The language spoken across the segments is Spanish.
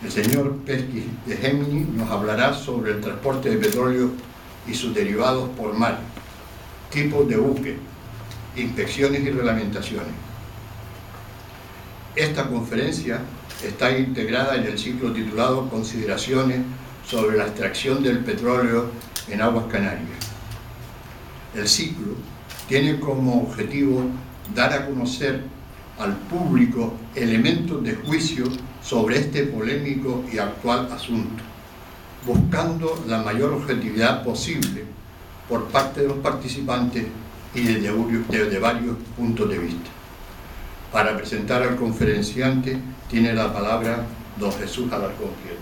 El señor Pesky de Gemini nos hablará sobre el transporte de petróleo y sus derivados por mar, tipos de buque, inspecciones y reglamentaciones. Esta conferencia está integrada en el ciclo titulado Consideraciones sobre la extracción del petróleo en aguas canarias. El ciclo tiene como objetivo dar a conocer al público elementos de juicio sobre este polémico y actual asunto, buscando la mayor objetividad posible por parte de los participantes y desde varios puntos de vista. Para presentar al conferenciante tiene la palabra don Jesús Alarcón Prieto.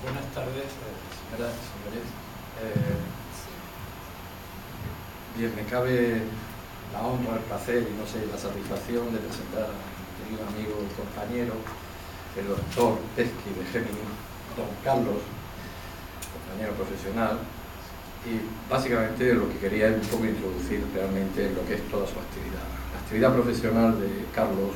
Buenas tardes, señoras y señores. Bien, me cabe la honra, el placer y no sé, la satisfacción de presentar a mi querido amigo y compañero, el doctor Pesky de Gemini, don Carlos, compañero profesional, y básicamente lo que quería es un poco introducir realmente lo que es toda su actividad. La actividad profesional de Carlos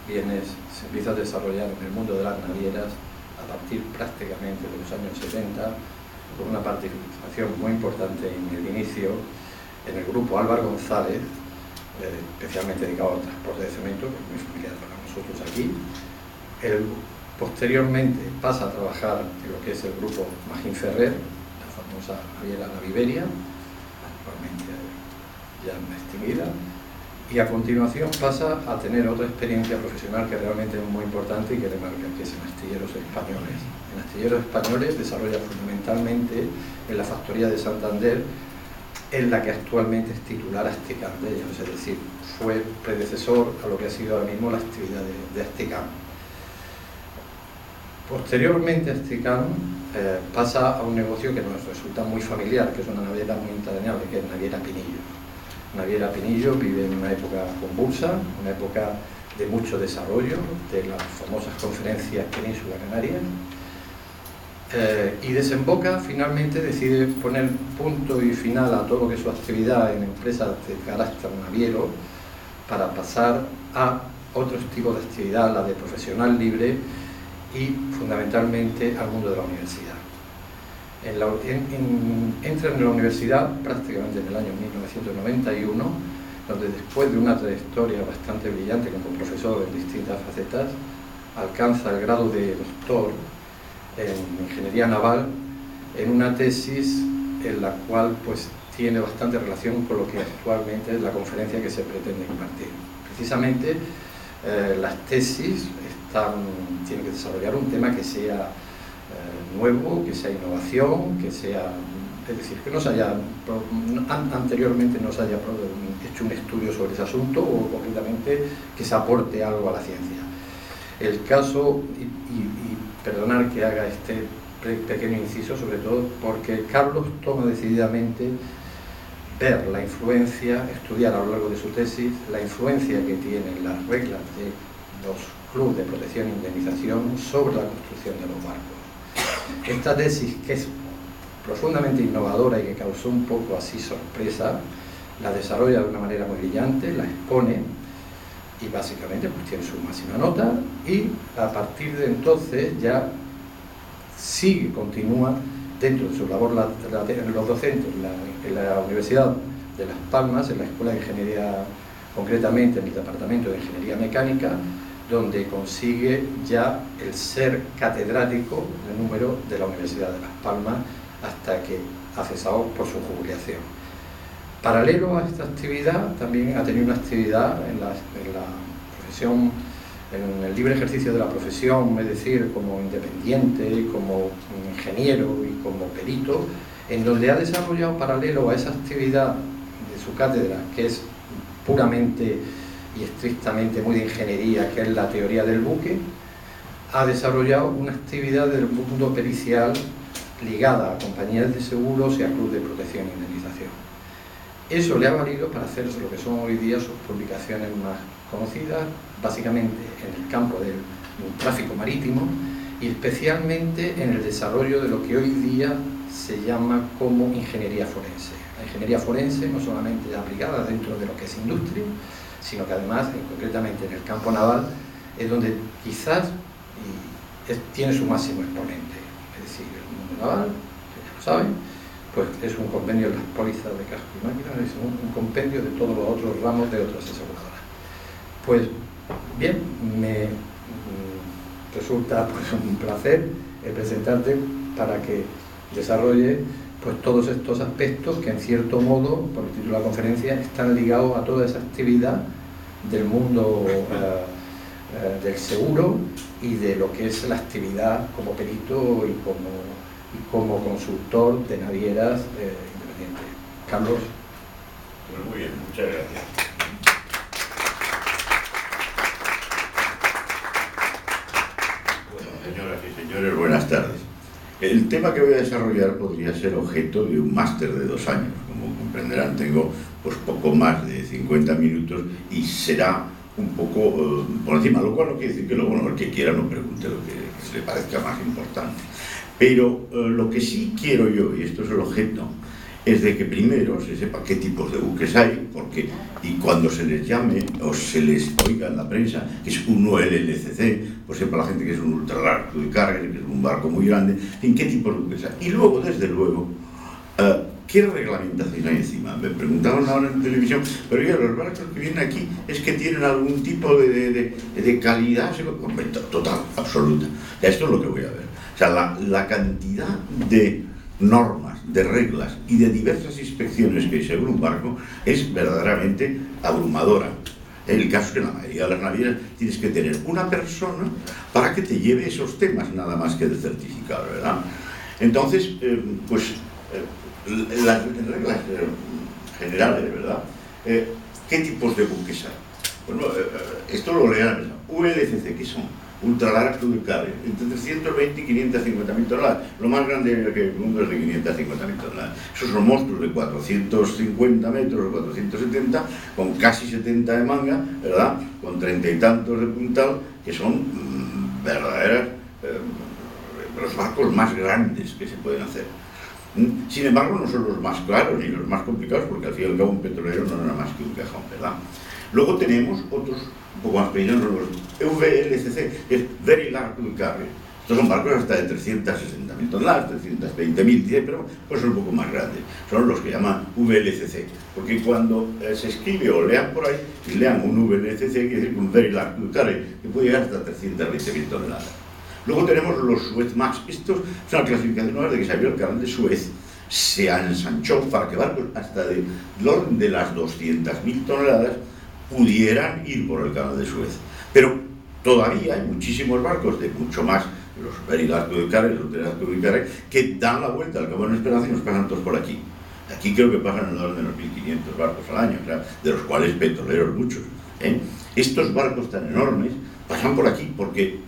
se empieza a desarrollar en el mundo de las navieras a partir prácticamente de los años 70, con una participación muy importante en el inicio en el grupo Álvaro González, especialmente dedicado al transporte de cemento, que es muy familiar para nosotros aquí. Él posteriormente pasa a trabajar en lo que es el grupo Magín Ferrer, la famosa naviera Naviberia, actualmente ya extinguida, y a continuación pasa a tener otra experiencia profesional que realmente es muy importante y que le marca, que es en Astilleros Españoles. En Astilleros Españoles desarrolla fundamentalmente en la factoría de Santander, en la que actualmente es titular Asticam de ellos, es decir, fue predecesor a lo que ha sido ahora mismo la actividad de Asticam. Posteriormente Asticam pasa a un negocio que nos resulta muy familiar, que es una naviera muy entrañable, que es Naviera Pinillo. Naviera Pinillo vive en una época convulsa, una época de mucho desarrollo, de las famosas conferencias Península Canaria, y desemboca, finalmente decide poner punto y final a todo lo que es su actividad en empresas de carácter naviero para pasar a otros tipos de actividad, la de profesional libre y fundamentalmente al mundo de la universidad. Entra en la universidad prácticamente en el año 1991, donde después de una trayectoria bastante brillante como profesor en distintas facetas, alcanza el grado de doctor en Ingeniería Naval, en una tesis en la cual pues tiene bastante relación con lo que actualmente es la conferencia que se pretende impartir. Precisamente las tesis tienen que desarrollar un tema que sea nuevo, que sea innovación, que sea, es decir, que anteriormente no se haya hecho un estudio sobre ese asunto o concretamente que se aporte algo a la ciencia. El caso, y perdonar que haga este pequeño inciso, sobre todo porque Carlos toma decididamente ver la influencia, estudiar a lo largo de su tesis, la influencia que tienen las reglas de los clubes de protección e indemnización sobre la construcción de los barcos. Esta tesis, que es profundamente innovadora y que causó un poco así sorpresa, la desarrolla de una manera muy brillante, la expone y básicamente pues tiene su máxima nota, y a partir de entonces ya continúa dentro de su labor en los docentes en la Universidad de Las Palmas, en la Escuela de Ingeniería, concretamente en el Departamento de Ingeniería Mecánica, donde consigue ya el ser catedrático de número de la Universidad de Las Palmas hasta que ha cesado por su jubilación. Paralelo a esta actividad, también ha tenido una actividad en la profesión, en el libre ejercicio de la profesión, es decir, como independiente, como ingeniero y como perito, en donde ha desarrollado, paralelo a esa actividad de su cátedra, que es puramente y estrictamente muy de ingeniería, que es la teoría del buque, ha desarrollado una actividad del mundo pericial ligada a compañías de seguros y a clubes de protección e indemnización. Eso le ha valido para hacer lo que son hoy día sus publicaciones más conocidas, básicamente en el campo del tráfico marítimo y especialmente en el desarrollo de lo que hoy día se llama como ingeniería forense. La ingeniería forense no solamente aplicada dentro de lo que es industria, sino que además, concretamente en el campo naval, es donde quizás tiene su máximo exponente. Es decir, el mundo naval, ya lo saben, pues es un compendio de las pólizas de casco y máquinas, es un compendio de todos los otros ramos de otras aseguradoras. Pues bien, me resulta pues, un placer presentarte para que desarrolle pues, todos estos aspectos que en cierto modo, por el título de la conferencia, están ligados a toda esa actividad del mundo del seguro y de lo que es la actividad como perito y como consultor de navieras independientes. Carlos. Pues muy bien, muchas gracias. Bueno, señoras y señores, buenas tardes. El tema que voy a desarrollar podría ser objeto de un máster de 2 años. Como comprenderán, tengo pues poco más de 50 minutos y será un poco por encima, lo cual no quiere decir que luego el que quiera no pregunte lo que le parezca más importante. Pero lo que sí quiero yo, y esto es el objeto, es de que primero se sepa qué tipos de buques hay, porque y cuando se les llame o se les oiga en la prensa que es un ULLCC, pues sepa la gente que es un ultra large cruise carrier, que es un barco muy grande, en qué tipos de buques hay. Y luego, desde luego, ¿qué reglamentación hay encima? Me preguntaban ahora en televisión, pero ya los barcos que vienen aquí es que tienen algún tipo de calidad total, absoluta. Ya esto es lo que voy a ver. O sea, la cantidad de normas, de reglas y de diversas inspecciones que hay sobre un barco es verdaderamente abrumadora. El caso es que en la mayoría de las navieras tienes que tener una persona para que te lleve esos temas, nada más que de certificado, ¿verdad? Entonces, las reglas generales, ¿verdad? ¿Qué tipos de buques hay? Bueno, esto lo lean, ULCC, ¿qué son? Ultra large cruise carrier, entre 320 y 550.000 toneladas. Lo más grande que el mundo es de 550.000 toneladas. Esos son monstruos de 450 metros o 470, con casi 70 de manga, ¿verdad? Con 30 y tantos de puntal, que son verdaderas, los barcos más grandes que se pueden hacer. Sin embargo, no son los más claros ni los más complicados, porque al fin y al cabo un petrolero no es nada más que un cajón, ¿verdad? Luego tenemos otros un poco más pequeños, los VLCC, que es Very Large Cruise Carrier. Estos son barcos hasta de 360.000 toneladas, 320.000, pero pues son un poco más grandes. Son los que llaman VLCC, porque cuando se escribe o lean por ahí, y lean un VLCC, quiere decir un Very Large Cruise Carrier, que puede llegar hasta 320.000 toneladas. Luego tenemos los Suezmax. Estos es una clasificación nueva de que se abrió el canal de Suez, se ensanchó para que barcos hasta del orden de las 200.000 toneladas pudieran ir por el canal de Suez. Pero todavía hay muchísimos barcos de mucho más, los Very Large Cruise Carrier, los Ultra Large Cruise Carrier, que dan la vuelta al Cabo de Esperanza y nos pasan todos por aquí. Aquí creo que pasan en el orden de los 1.500 barcos al año, o sea, de los cuales petroleros muchos. Estos barcos tan enormes pasan por aquí porque,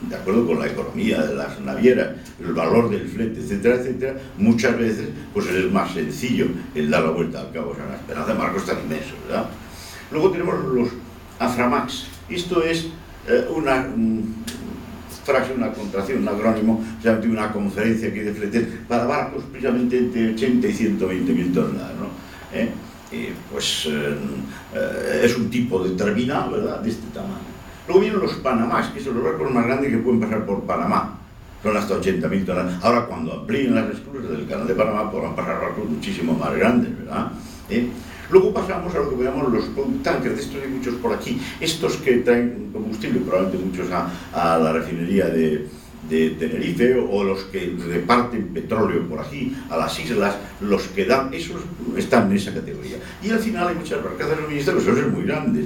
de acuerdo con la economía de las navieras, el valor del flete, etcétera, etcétera, muchas veces pues es más sencillo el dar la vuelta al Cabo de San Esperanza, barcos tan inmensos, ¿verdad? Luego tenemos los Aframax. Esto es una frase, una contracción, un acrónimo, o una conferencia que hay de fletes para barcos precisamente entre 80 y 120.000 toneladas, ¿no? Es un tipo determinado, ¿verdad?, de este tamaño. Luego vienen los Panamás, que son los barcos más grandes que pueden pasar por Panamá. Son hasta 80.000 toneladas. Ahora, cuando amplíen las esclusas del canal de Panamá, podrán pasar barcos muchísimo más grandes, ¿verdad? Luego pasamos a lo que llamamos los product tankers, de estos hay muchos por aquí, estos que traen combustible, probablemente muchos a la refinería de Tenerife, o los que reparten petróleo por aquí, a las islas, los que dan, esos están en esa categoría. Y al final hay muchas barcazas de suministro que son muy grandes,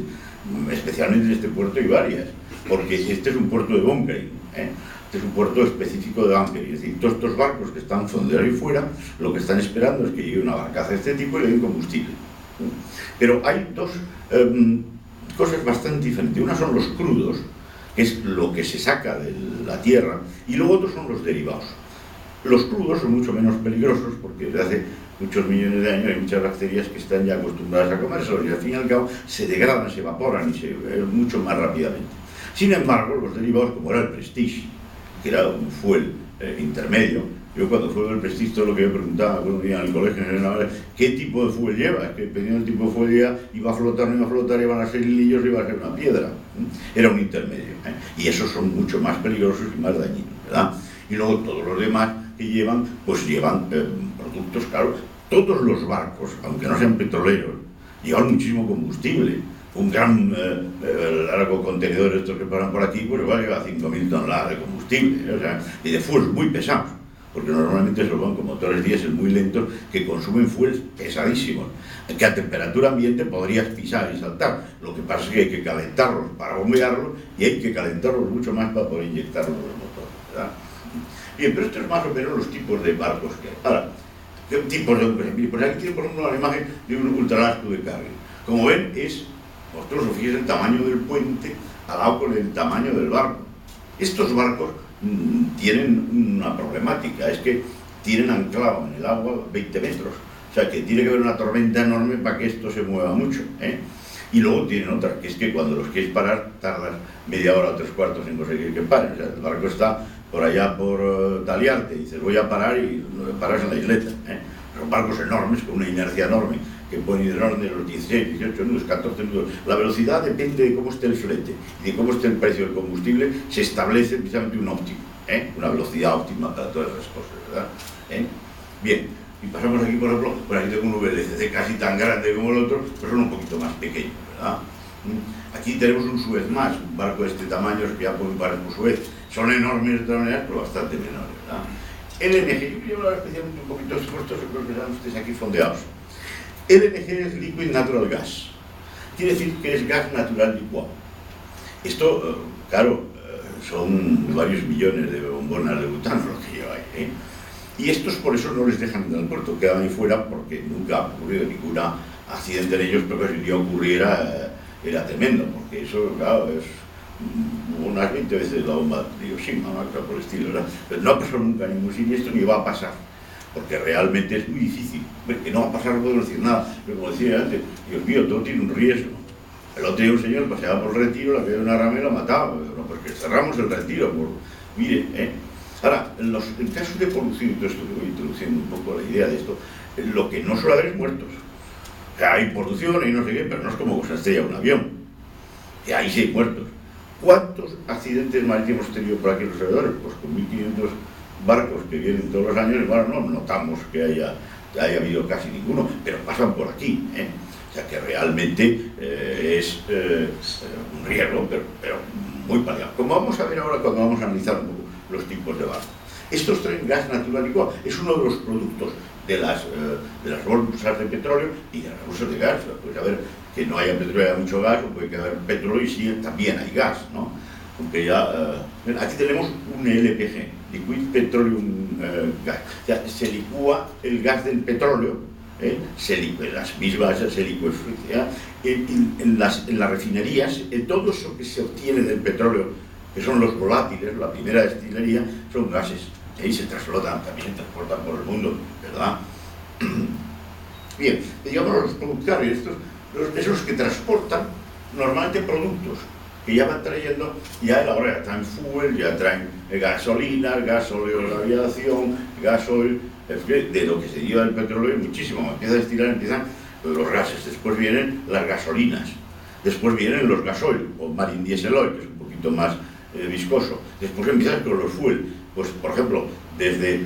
especialmente en este puerto hay varias, porque este es un puerto de bunkering, Este es un puerto específico de bunkering, es decir, todos estos barcos que están fondeados ahí fuera, lo que están esperando es que llegue una barcaza de este tipo y le den combustible. Pero hay dos cosas bastante diferentes. Una son los crudos, que es lo que se saca de la tierra, y luego otros son los derivados. Los crudos son mucho menos peligrosos porque desde hace muchos millones de años, hay muchas bacterias que están ya acostumbradas a comerlos y al fin y al cabo se degradan, se evaporan y se mucho más rápidamente. Sin embargo, los derivados, como era el Prestige, que era un fuel intermedio, yo cuando fue el Prestige todo lo que me preguntaba cuando venía al colegio general, ¿qué tipo de fuel lleva? Es que dependiendo del tipo de fuel lleva, iba a flotar, no iba a flotar, iban a ser hilillos, iba a ser una piedra. Era un intermedio, y esos son mucho más peligrosos y más dañinos, ¿verdad? Y luego todos los demás que llevan, pues llevan productos, claro, todos los barcos, aunque no sean petroleros, llevan muchísimo combustible. Un gran largo contenedor estos que paran por aquí, pues va a llevar 5.000 toneladas de combustible, o sea, y de fuels muy pesados, porque normalmente se van con motores diésel muy lentos que consumen fuels pesadísimos, que a temperatura ambiente podrías pisar y saltar. Lo que pasa es que hay que calentarlos para bombearlos y hay que calentarlos mucho más para poder inyectarlos en el motor, ¿verdad? Bien, pero esto es más o menos los tipos de barcos que hay. Ahora, ¿qué tipos de buques? Pues aquí tienen por ejemplo la imagen de un ultralargo de carga. Como ven, vosotros os fijáis el tamaño del puente al lado con el tamaño del barco. Estos barcos tienen una problemática, es que tienen anclado en el agua 20 metros. O sea, que tiene que haber una tormenta enorme para que esto se mueva mucho, ¿eh? Y luego tienen otra, que es que cuando los quieres parar, tardas media hora o 3/4 en conseguir que paren. O sea, el barco está por allá por Taliarte, y dices, voy a parar y paras en la isleta, ¿eh? Son barcos enormes, con una inercia enorme, que pueden ir de los 16, 18 nudos, 14 nudos. La velocidad depende de cómo esté el flete y de cómo esté el precio del combustible, se establece precisamente un óptimo, una velocidad óptima para todas esas cosas, ¿verdad? Bien, y pasamos aquí, por ejemplo, por aquí tengo un VLCC casi tan grande como el otro, pero son un poquito más pequeños, ¿verdad? Aquí tenemos un Suez más, un barco de este tamaño que ya pueden parar con Suez, son enormes de todas maneras, pero bastante menores, ¿verdad? LNG, yo hablar especialmente un poquito de estos, creo que están ustedes aquí fondeados. LNG es Liquid Natural Gas, quiere decir que es gas natural licuado. Esto, claro, son varios millones de bombonas de butano lo que lleva ahí, y estos por eso no les dejan ir al puerto, quedan ahí fuera porque nunca ha ocurrido ningún accidente en ellos, pero si ya ocurriera era tremendo, porque eso, claro, es unas 20 veces la bomba de Hiroshima, una cosa por el estilo, ¿verdad? Pero no ha pasado nunca ningún siniestro ni va a pasar, porque realmente es muy difícil. Que no va a pasar, no puedo decir nada, pero como decía antes, Dios mío, todo tiene un riesgo. El otro día un señor paseaba por el Retiro, la veía una rama y la mataba, no, porque cerramos el Retiro, mire, Ahora, en casos de polución y todo esto, que voy introduciendo un poco la idea de esto, lo que no suele haber es muertos. O sea, hay polución y no sé qué, pero no es como que se estrella un avión. Y ahí sí hay muertos. ¿Cuántos accidentes marítimos hemos tenido por aquí en los alrededores? Pues con 1.500 barcos que vienen todos los años, y bueno, no notamos que haya habido casi ninguno, pero pasan por aquí, O sea que realmente es un riesgo, pero muy paliado. Como vamos a ver ahora cuando vamos a analizar un poco los tipos de barcos. Estos traen gas natural licuado, es uno de los productos de las bolsas de petróleo y de las bolsas de gas. Puede haber que no haya petróleo, haya mucho gas, o puede que haya petróleo y sí, también hay gas, ¿no? Aunque ya, aquí tenemos un LPG, Liquid Petroleum Gas. O sea, se licúa el gas del petróleo, las mismas se licúa en las refinerías, todo eso que se obtiene del petróleo, que son los volátiles, la primera destilería, son gases. Ahí se transportan por el mundo, ¿verdad? Bien, digamos los productores, esos que transportan normalmente productos que ya van trayendo, ya ahora traen fuel, ya traen gasolinas, gasóleo de aviación, gasoil, de lo que se lleva el petróleo, muchísimo. Empieza a destilar, empiezan los gases, después vienen las gasolinas, después vienen los gasoil, o marine diesel oil, que es un poquito más viscoso, después empiezan con los fuel, pues por ejemplo, desde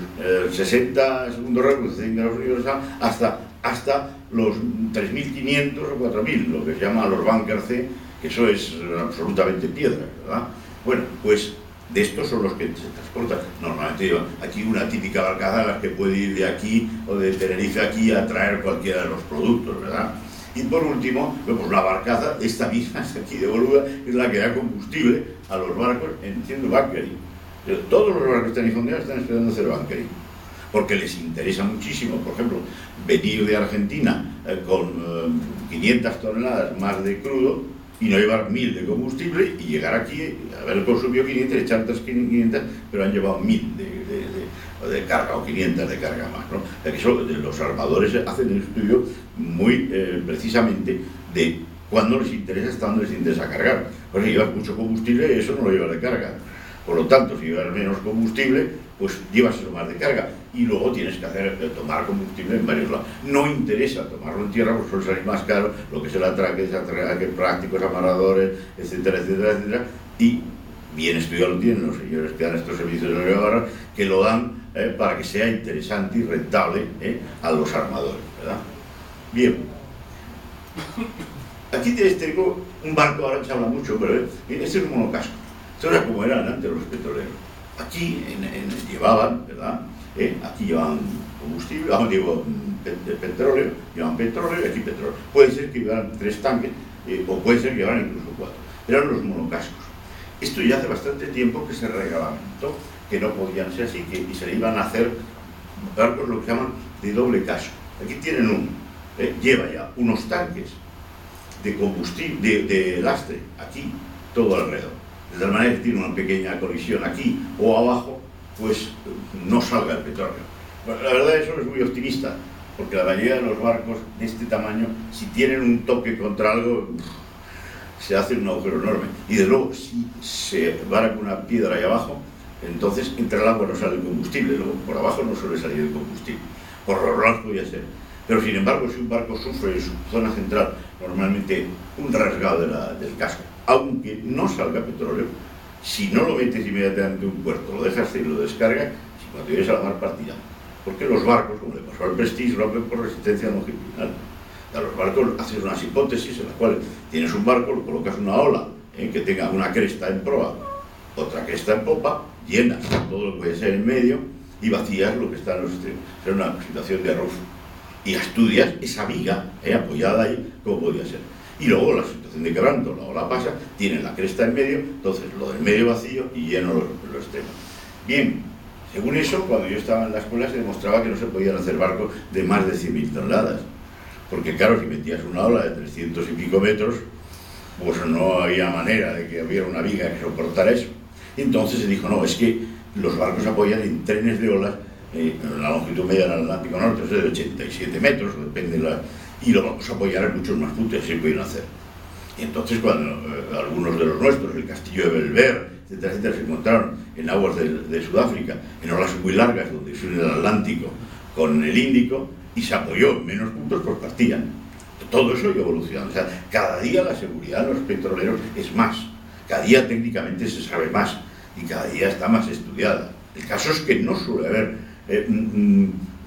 60 segundos rasgos de Estados Unidos hasta los 3.500 o 4.000, lo que se llama los bunker C, que eso es absolutamente piedra, ¿verdad? Bueno, pues de estos son los que se transportan. Normalmente llevan aquí una típica barcaza a la que puede ir de aquí o de Tenerife aquí a traer cualquiera de los productos, ¿verdad? Y por último, pues la barcaza, esta misma, aquí de Boluda, es la que da combustible a los barcos en haciendo bunkering. Todos los barcos que están infondeados están esperando hacer bunkering, porque les interesa muchísimo, por ejemplo, venir de Argentina con 500 toneladas más de crudo y no llevar 1.000 de combustible y llegar aquí, haber consumido 500, echar otras 500, pero han llevado 1.000 de carga o 500 de carga más, ¿no? sea, que los armadores hacen un estudio muy precisamente de cuándo les interesa, hasta dónde les interesa cargar. Pues si llevas mucho combustible, eso no lo llevas de carga. Por lo tanto, si llevas menos combustible, pues llevas eso más de carga. Y luego tienes que tomar combustible en varios lados. No interesa tomarlo en tierra, porque suele salir más caro, lo que es el atraque, plásticos, amarradores, etcétera, etcétera, etcétera. Y bien estudiado lo tienen los señores que dan estos servicios de la que lo dan para que sea interesante y rentable a los armadores, ¿verdad? Bien. Aquí tengo un barco, ahora se habla mucho, pero este es un monocasco. Esto era como eran antes los petroleros. Aquí llevaban, ¿verdad? Aquí llevaban combustible, petróleo, llevaban petróleo y aquí petróleo. Puede ser que llevaran 3 tanques, o puede ser que llevaran incluso 4. Eran los monocascos. Esto ya hace bastante tiempo que se reglamentó que no podían ser así, y se le iban a hacer barcos lo que llaman de doble casco. Aquí tienen uno, lleva ya unos tanques de combustible, de lastre, aquí, todo alrededor. De tal manera que tiene una pequeña colisión aquí o abajo, pues no salga el petróleo. Bueno, la verdad eso es muy optimista, porque la mayoría de los barcos de este tamaño, si tienen un toque contra algo, se hace un agujero enorme. Y de luego, si se vara con una piedra ahí abajo, entonces entre el agua no sale el combustible, luego por abajo no suele salir el combustible. Por los lados podría ser. Pero sin embargo, si un barco sufre en su zona central, normalmente un rasgado del casco, aunque no salga petróleo, si no lo metes inmediatamente en un puerto, lo dejas y lo descargas, si cuando llegues a la mar partirá. Porque los barcos, como le pasó al Prestige, rompen por resistencia longitudinal. A los barcos haces unas hipótesis en las cuales tienes un barco, lo colocas una ola que tenga una cresta en proa, otra cresta en popa, llenas todo lo que puede ser en medio y vacías lo que está en los extremos. Es una situación de arroz. Y estudias esa viga apoyada ahí, como podía ser. Y luego la situación de quebranto, la ola pasa, tiene la cresta en medio, entonces lo del medio vacío y lleno los extremos. Bien, según eso, cuando yo estaba en la escuela se demostraba que no se podían hacer barcos de más de 100.000 toneladas. Porque claro, si metías una ola de 300 y pico metros, pues no había manera de que hubiera una viga que soportara eso. Y entonces se dijo, no, es que los barcos se apoyan en trenes de olas, la longitud media del Atlántico Norte es de 87 metros, depende de la... Y lo vamos a apoyar en muchos más puntos, así pueden hacer. Y entonces cuando algunos de los nuestros, el castillo de Belver, etcétera, etcétera, se encontraron en aguas de Sudáfrica, en olas muy largas, donde se une el Atlántico con el Índico, y se apoyó en menos puntos, pues partían. Todo eso evoluciona. O sea, cada día la seguridad de los petroleros es más. Cada día técnicamente se sabe más y cada día está más estudiada. El caso es que no suele haber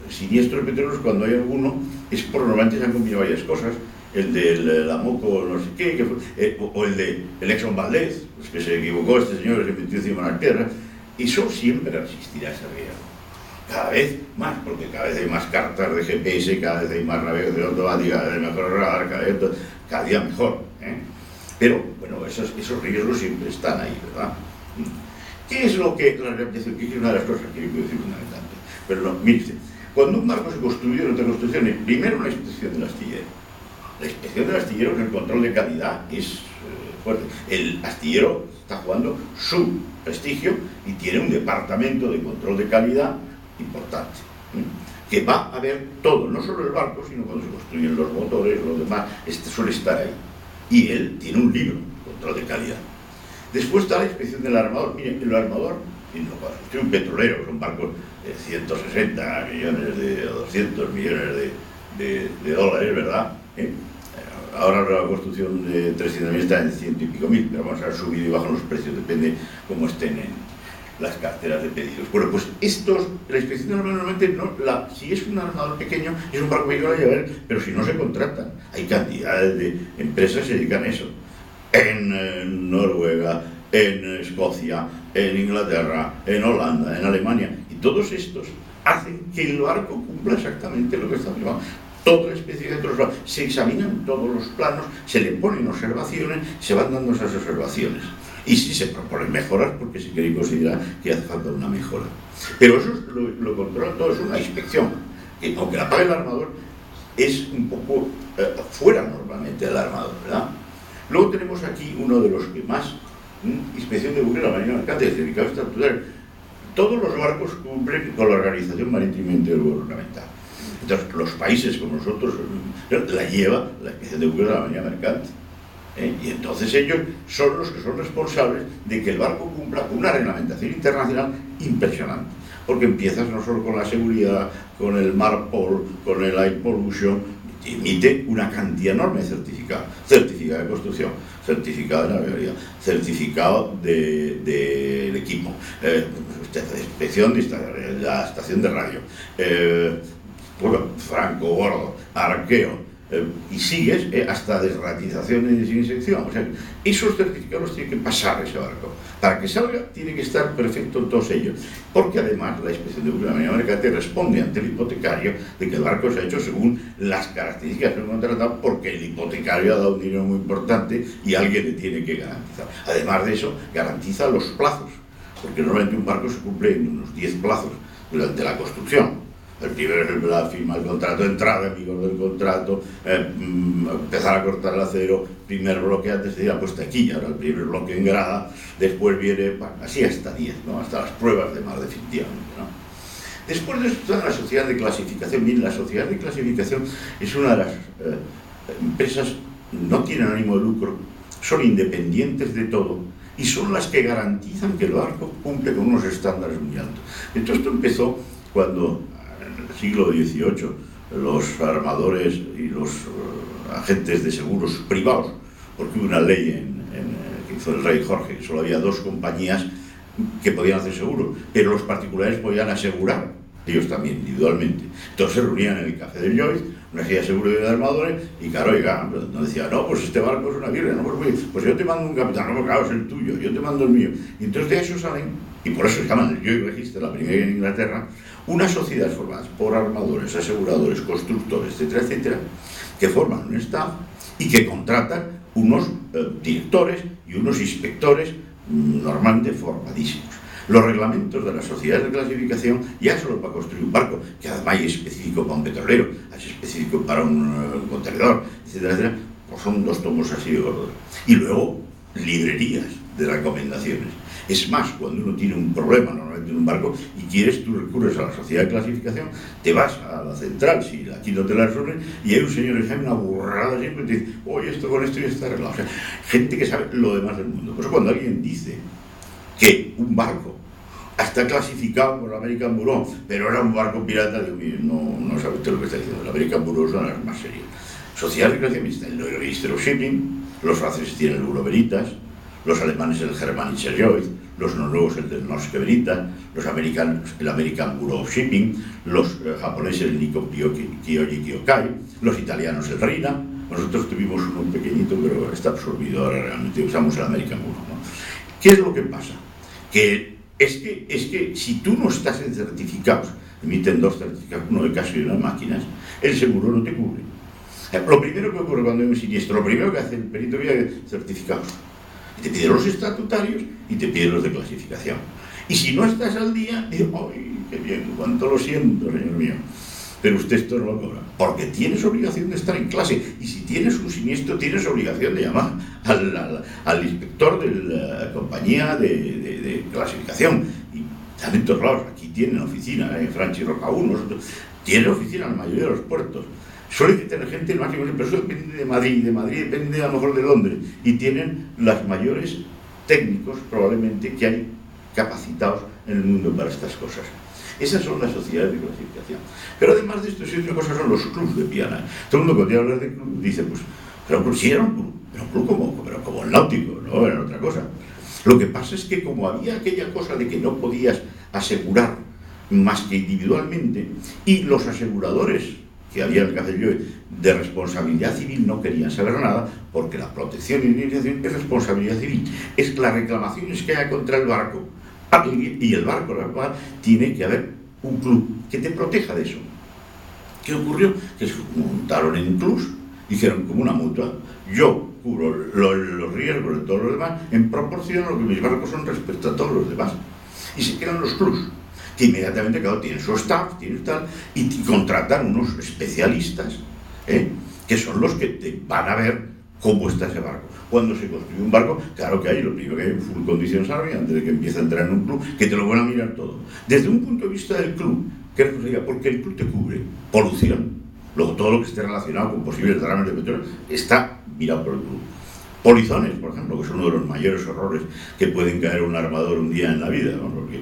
siniestros petroleros. Cuando hay alguno, es por normalmente se han combinado varias cosas. El de la Moco, no sé qué, que fue, o el de Exxon Valdez, pues que se equivocó este señor, que se metió encima de la tierra. Eso siempre existirá, ese riesgo. Cada vez más, porque cada vez hay más cartas de GPS, cada vez hay más navegación automática, cada vez hay mejor radar, cada día mejor. Pero, bueno, esos riesgos siempre están ahí, ¿verdad? ¿Qué es lo que la rehabilitación? Que es una de las cosas que yo quiero decir fundamentalmente. Pero no, mire usted, cuando un barco se construye en otra construcción, primero una inspección del astillero. La inspección del astillero, que el control de calidad es fuerte. El astillero está jugando su prestigio y tiene un departamento de control de calidad importante, que va a ver todo, no solo el barco, sino cuando se construyen los motores, los demás, suele estar ahí. Y él tiene un libro, control de calidad. Después está la inspección del armador. Miren, el armador, es un petrolero, son barcos de 160 millones o 200 millones de dólares, ¿verdad? Ahora la construcción de 300.000 está en 100 y pico mil, pero vamos a subir y bajar los precios, depende cómo estén en las carteras de pedidos. Bueno, pues la inspección del armador normalmente si es un armador pequeño, es un barco que va a llevar, pero si no se contratan. Hay cantidades de empresas que se dedican a eso. En Noruega, en Escocia, en Inglaterra, en Holanda, en Alemania, y todos estos hacen que el barco cumpla exactamente lo que está firmado. Toda la especie de otros lados. Se examinan todos los planos, se le ponen observaciones, se van dando esas observaciones. Y si se proponen mejoras, porque se quiere considerar que hace falta una mejora. Pero eso lo controla todo, es una inspección. Que aunque la pague el armador, es un poco fuera normalmente del armador, ¿verdad? Luego tenemos aquí uno de los que más, inspección de buques de la Marina Mercante, certificado estatutario. Todos los barcos cumplen con la Organización Marítima Intergubernamental. Entonces, los países como nosotros la lleva la Inspección de Buques de la Marina Mercante. Y entonces ellos son los que son responsables de que el barco cumpla una reglamentación internacional impresionante. Porque empiezas no solo con la seguridad, con el MARPOL, con el Air Pollution, emite una cantidad enorme de certificados. Certificado de construcción, certificado de navegación, certificado del equipo, inspección de la estación de radio, franco, gordo, arqueo, y sigues hasta desratización y desinsección. O sea, esos certificados tienen que pasar ese barco. Para que salga, tiene que estar perfecto en todos ellos. Porque además la Inspección de Buques de la Marina Mercante responde ante el hipotecario de que el barco se ha hecho según las características del contratado, porque el hipotecario ha dado un dinero muy importante y alguien le tiene que garantizar. Además de eso, garantiza los plazos, porque normalmente un barco se cumple en unos 10 plazos durante la construcción. El primero es la firma del contrato, entrada en vigor del contrato, empezar a cortar el acero, primer bloque antes de ir a puesta aquí, ahora el primer bloque en grada, después viene, bueno, así hasta 10, ¿no? Hasta las pruebas de mar definitivamente, ¿no? Después de esto está la sociedad de clasificación. Bien, la sociedad de clasificación es una de las empresas, no tienen ánimo de lucro, son independientes de todo y son las que garantizan que el barco cumple con unos estándares muy altos. Entonces esto empezó cuando en el siglo XVIII los armadores y los agentes de seguros privados, porque hubo una ley que hizo el rey Jorge, que solo había 2 compañías que podían hacer seguros, pero los particulares podían asegurar, ellos también, individualmente. Entonces se reunían en el Café del Joyce, una agencia de seguro de armadores, y claro, no decía, no, pues este barco es una birria, no, pues yo te mando un capitán, no, pues claro, es el tuyo, yo te mando el mío. Y entonces de eso salen, y por eso se llaman el Joyce Register, la primera en Inglaterra, unas sociedades formadas por armadores, aseguradores, constructores, etcétera, etcétera, que forman un staff y que contratan unos directores y unos inspectores normalmente formadísimos. Los reglamentos de las sociedades de clasificación, ya solo para construir un barco, que además hay específico para un petrolero, hay específico para un contenedor, etcétera, etcétera, pues son 2 tomos así de gordos. Y luego, librerías de recomendaciones. Es más, cuando uno tiene un problema normalmente en un barco y quieres, tú recurres a la sociedad de clasificación, te vas a la central, si aquí no te la resuelven, y hay un señor que sabe una burrada siempre y te dice, oye, esto con esto ya está arreglado. O sea, gente que sabe lo demás del mundo. Por eso cuando alguien dice que un barco está clasificado por el American Bureau, pero era un barco pirata, digo, no sabe usted lo que está diciendo. El American Bureau son las más serias. Sociedad de clasificación, el Register of Shipping, los franceses tienen el Bureau Veritas, los alemanes el Germanischer Joyce, los noruegos el del Norske Veritas, los americanos el American Bureau of Shipping, los japoneses el Nikon Kyoji Kyokai, los italianos el RINA. Nosotros tuvimos uno pequeñito, pero está absorbido ahora, realmente usamos el American Bureau, ¿no? ¿Qué es lo que pasa? Que es que si tú no estás en certificados, emiten 2 certificados, uno de caso y uno de máquinas, el seguro no te cubre. Lo primero que ocurre cuando hay un siniestro, lo primero que hace el perito vial es certificados. Y te pide los estatutarios y te pide los de clasificación. Y si no estás al día, digo, ¡ay, qué bien! ¡Cuánto lo siento, señor mío! Pero usted esto no lo cobra, porque tienes obligación de estar en clase. Y si tienes un siniestro, tienes obligación de llamar al inspector de la compañía de clasificación. Y están en todos lados. Aquí tienen oficina, Franchi Roca 1, tienen oficina en la mayoría de los puertos. Suele tener gente más, pero eso depende de Madrid depende a lo mejor de Londres, y tienen los mayores técnicos probablemente que hay capacitados en el mundo para estas cosas. Esas son las sociedades de clasificación. Pero además de esto, si otra cosa son los clubs de piana. Todo el mundo cuando habla de club dice, pues, pero si era un club, pero un club como el náutico, no era otra cosa. Lo que pasa es que como había aquella cosa de que no podías asegurar más que individualmente, y los aseguradores que había en el Café de responsabilidad civil no querían saber nada, porque la protección y indemnización es responsabilidad civil, es las reclamaciones que haya contra el barco, y el barco, la cual tiene que haber un club que te proteja de eso. ¿Qué ocurrió? Que se montaron en clubs, hicieron como una mutua, yo cubro los riesgos de todos los demás en proporción a lo que mis barcos son respecto a todos los demás, y se quedan los clubs, que inmediatamente, claro, tienen su staff, tienen tal, y contratan unos especialistas, que son los que te van a ver cómo está ese barco. Cuando se construye un barco, claro que hay, lo primero que hay un full condition survey, antes de que empiece a entrar en un club, que te lo van a mirar todo. Desde un punto de vista del club, ¿Qué responsabilidad? Porque el club te cubre polución. Luego todo lo que esté relacionado con posibles derrames de petróleo está mirado por el club. Polizones, por ejemplo, que es uno de los mayores horrores que pueden caer un armador un día en la vida, ¿no? Porque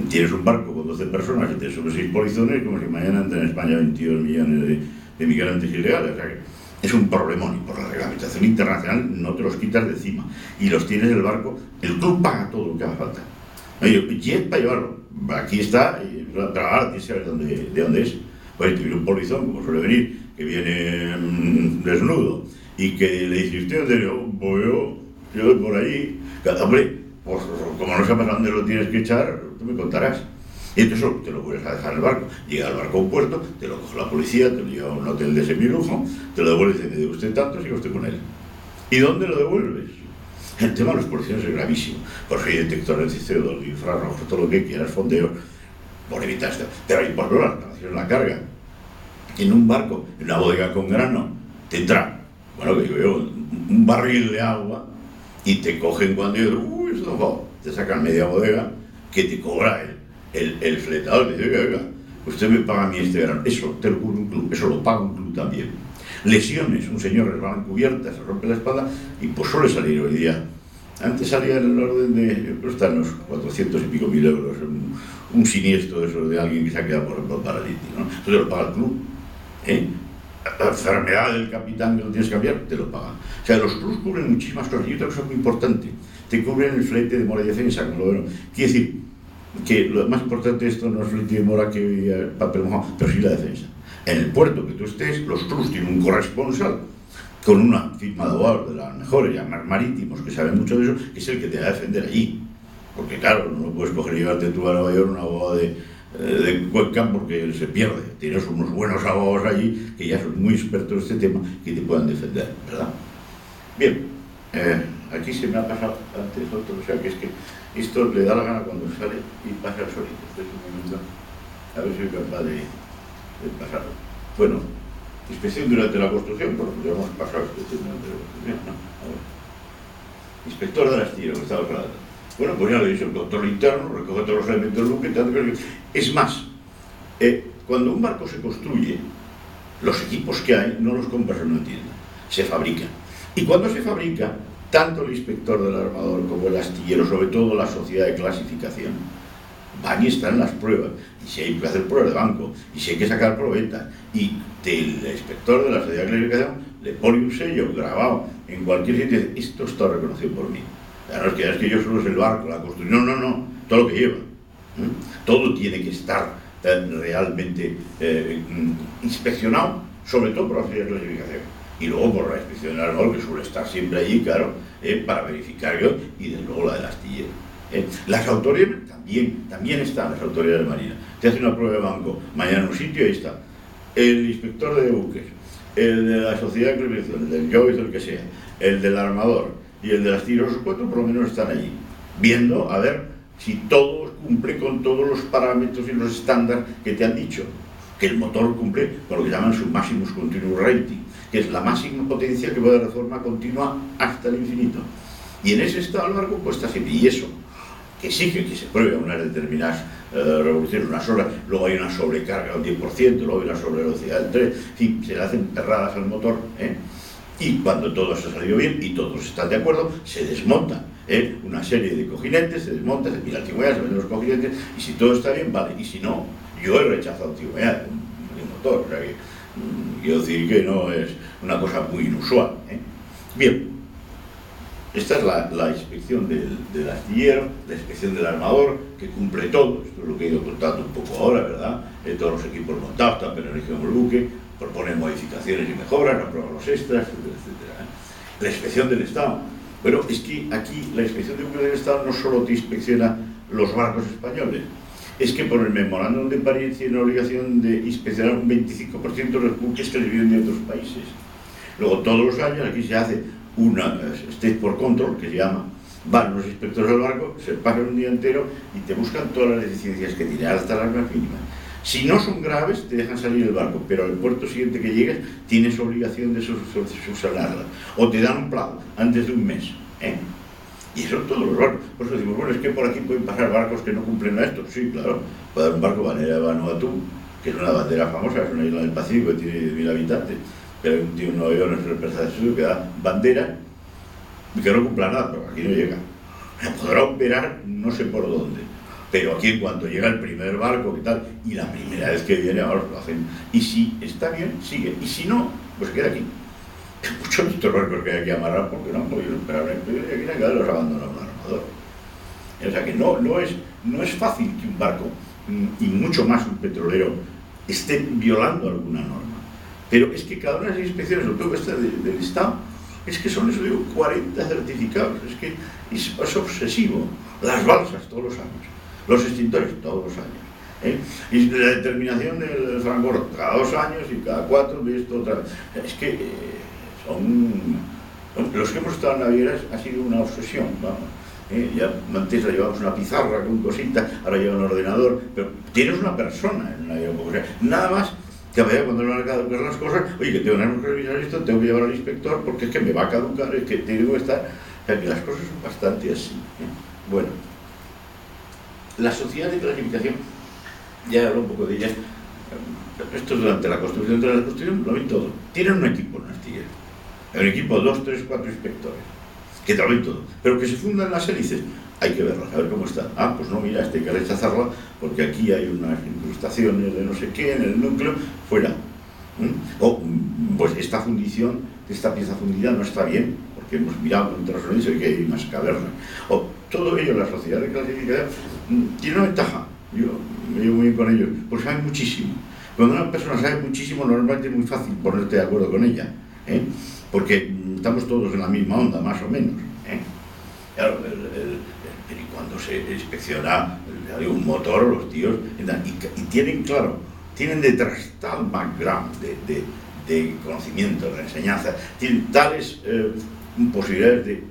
tienes un barco con 12 personas y te suben 6 polizones, como si mañana entran en España 22 millones de migrantes ilegales. O sea que es un problemón, y por la reglamentación internacional no te los quitas de encima. Y los tienes en el barco, el club paga todo lo que haga falta. Oye, jet para llevarlo, aquí está, pero ahora tienes que saber de dónde es. Pues te viene un polizón, como suele venir, que viene desnudo, y que le dice, ¿usted dónde yo? Pues yo por ahí. Hombre, pues como no sepas dónde lo tienes que echar, tú me contarás. Y entonces te lo vuelves a dejar en el barco. Llega al barco a un puerto, te lo coge la policía, te lo lleva a un hotel de semilujo, te lo devuelve y dice, me debe usted tanto, siga usted con él. ¿Y dónde lo devuelves? El tema de los policías es gravísimo. Por eso hay detectores de CO2, de infrarrojos, todo lo que quieras, fondeos, por evitar esto. Pero hay por la relación la carga. En un barco, en una bodega con grano, te entra, bueno, que digo yo, un barril de agua y te cogen cuando yo, te sacan media bodega que te cobra el fletador. Te dice, oiga, usted me paga a mí este grano. Eso te lo cubre un club, eso lo paga un club también. Lesiones, un señor resbala en cubierta, se rompe la espalda y pues suele salir hoy día. Antes salía en el orden de, están unos 400 y pico mil euros, un siniestro de eso de alguien que se ha quedado, por ejemplo, paralítico, ¿no? Entonces lo paga el club. La enfermedad del capitán que lo tienes que cambiar, te lo paga. O sea, los clubs cubren muchísimas cosas. Y otra cosa muy importante, te cubren el flete de mora y defensa. Como lo quiere decir que lo más importante de esto no es el flete de mora que papel mojado, pero sí la defensa. En el puerto que tú estés, los clubs tienen un corresponsal con una firma de abogados de las mejores, ya más marítimos, que saben mucho de eso, que es el que te va a defender allí. Porque claro, no puedes coger y llevarte tú a Nueva York un abogado de Cuenca porque se pierde. Tienes unos buenos abogados allí que ya son muy expertos en este tema que te puedan defender, ¿verdad? Bien, aquí se me ha pasado antes otro, o sea que es que esto le da la gana cuando sale y pasa solito. Este es un momento, a ver si soy capaz de pasarlo. Bueno, inspección durante la construcción, bueno, pues ya hemos pasado inspección durante la construcción, ¿no? A ver. Inspector del astillero, que estaba hablando. Bueno, pues ya lo he dicho, el control interno, recoge todos los elementos del buque, tanto que... Es más, cuando un barco se construye, los equipos que hay no los compras en una tienda, se fabrican. Y cuando se fabrica, tanto el inspector del armador como el astillero, sobre todo la sociedad de clasificación, van y están las pruebas. Y si hay que hacer pruebas de banco, y si hay que sacar proventa, y el inspector de la sociedad de clasificación le pone un sello grabado en cualquier sitio y dice, esto está reconocido por mí. Ya no es que yo solo es el barco, la construcción, no, todo lo que lleva. Todo tiene que estar realmente inspeccionado, sobre todo por la sociedad de clasificación. Y luego por la inspección del armador, que suele estar siempre allí, claro, para verificar yo, y desde luego la del astillero. Las autoridades también están, las autoridades de Marina. Te hace una prueba de banco, mañana en un sitio, ahí está. El inspector de buques, el de la sociedad de clasificación, el del Joyce, el que sea, el del armador y el de las tiros, los cuatro por lo menos están allí, viendo a ver si todo cumple con todos los parámetros y los estándares que te han dicho, que el motor cumple con lo que llaman su Maximus Continuous Rating, que es la máxima potencia que puede de forma continua hasta el infinito. Y en ese estado el barco pues está siempre, y eso, que exige que se pruebe a unas determinadas revoluciones, unas horas, luego hay una sobrecarga del 10%, luego hay una sobrevelocidad del 3%, en fin, se le hacen perradas al motor, y cuando todo se ha salido bien y todos están de acuerdo, se desmonta una serie de cojinetes, se desmonta, se mira antigüedad, se venden los cojinetes, y si todo está bien, vale, y si no, yo he rechazado antigüedad de motor, o sea que quiero decir que no es una cosa muy inusual. Bien, esta es la inspección del astillero, la inspección del armador, que cumple todo, esto es lo que he ido contando un poco ahora, ¿verdad? Todos los equipos montados, están penalizados el buque, proponen modificaciones y mejoras, aprueban los extras, etcétera. La inspección del Estado. Bueno, es que aquí la inspección de buques del Estado no solo te inspecciona los barcos españoles, es que por el memorándum de París tiene la obligación de inspeccionar un 25% de los buques que les vienen de otros países. Luego, todos los años aquí se hace una State Port Control, que se llama, van los inspectores al barco, se pasan un día entero y te buscan todas las deficiencias que tiene, hasta las más mínimas. Si no son graves, te dejan salir el barco, pero al puerto siguiente que llegues tienes obligación de subsanarla. O te dan un plazo antes de un mes. Y eso todos los barcos. Por eso decimos, bueno, es que por aquí pueden pasar barcos que no cumplen a esto. Sí, claro, puede haber un barco bandera de Vanuatu, que es una bandera famosa, es una isla del Pacífico que tiene 10.000 habitantes, pero hay un tío en Nueva York, nuestro representante que da bandera y que no cumpla nada, pero aquí no llega. Podrá operar no sé por dónde, pero aquí en cuanto llega el primer barco, ¿qué tal? Y la primera vez que viene, ahora lo hacen. Y si está bien, sigue. Y si no, pues queda aquí. Muchos de estos barcos que hay que amarrar, porque no han podido esperar en el aquí que los abandona un armador. O sea que no es fácil que un barco, y mucho más un petrolero, esté violando alguna norma. Pero es que cada una de las inspecciones, lo que está del Estado, es que son, eso digo, 40 certificados. Es que es obsesivo. Las balsas todos los años, los extintores todos los años. Y la determinación del francor cada 2 años y cada 4 de esto otra vez. Es que los que hemos estado en navieras ha sido una obsesión, vamos. Ya antes la llevamos una pizarra con cositas, ahora lleva un ordenador, pero tienes una persona en naviera, o sea, nada más que a veces cuando le van a caducar las cosas, oye, que tengo que revisar esto, tengo que llevar al inspector porque es que me va a caducar, es que tengo que estar, o sea, que las cosas son bastante así. Bueno, la sociedad de clasificación, ya hablo un poco de ella, esto es durante la construcción, lo ven todo. Tienen un equipo en astillero, un equipo 2, 3, 4 inspectores, que te lo ven todo, pero que se fundan las hélices, hay que verlas, a ver cómo está. Ah, pues no, mira, hay que rechazarla porque aquí hay unas incrustaciones de no sé qué en el núcleo, fuera. O, pues esta fundición, esta pieza fundida no está bien, porque hemos mirado contra los sonidos y que hay unas cavernas. O todo ello, la sociedad de clasificación, tiene una ventaja. Yo me llevo muy bien con ellos, porque saben muchísimo. Cuando una persona sabe muchísimo, normalmente es muy fácil ponerte de acuerdo con ella, porque estamos todos en la misma onda, más o menos. Claro, y cuando se inspecciona un motor, los tíos, y tienen, claro, tienen detrás tal background de conocimiento, de enseñanza, tienen tales posibilidades de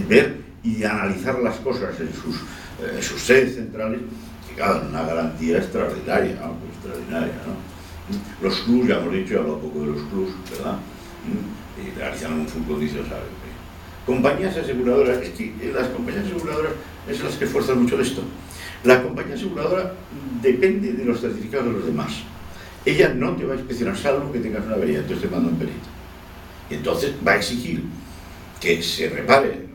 ver y de analizar las cosas en sus sedes centrales, que claro, una garantía extraordinaria, ¿no? Extraordinaria, ¿no? Los clubs, ya hemos dicho, he hablado un poco de los clubs, ¿verdad? Y realizan un fútbol, dice, ¿sabes? Compañías aseguradoras, es que las compañías aseguradoras es las que esfuerzan mucho de esto. La compañía aseguradora depende de los certificados de los demás. Ella no te va a inspeccionar salvo que tengas una avería, entonces te manda un perito. Y entonces va a exigir que se repare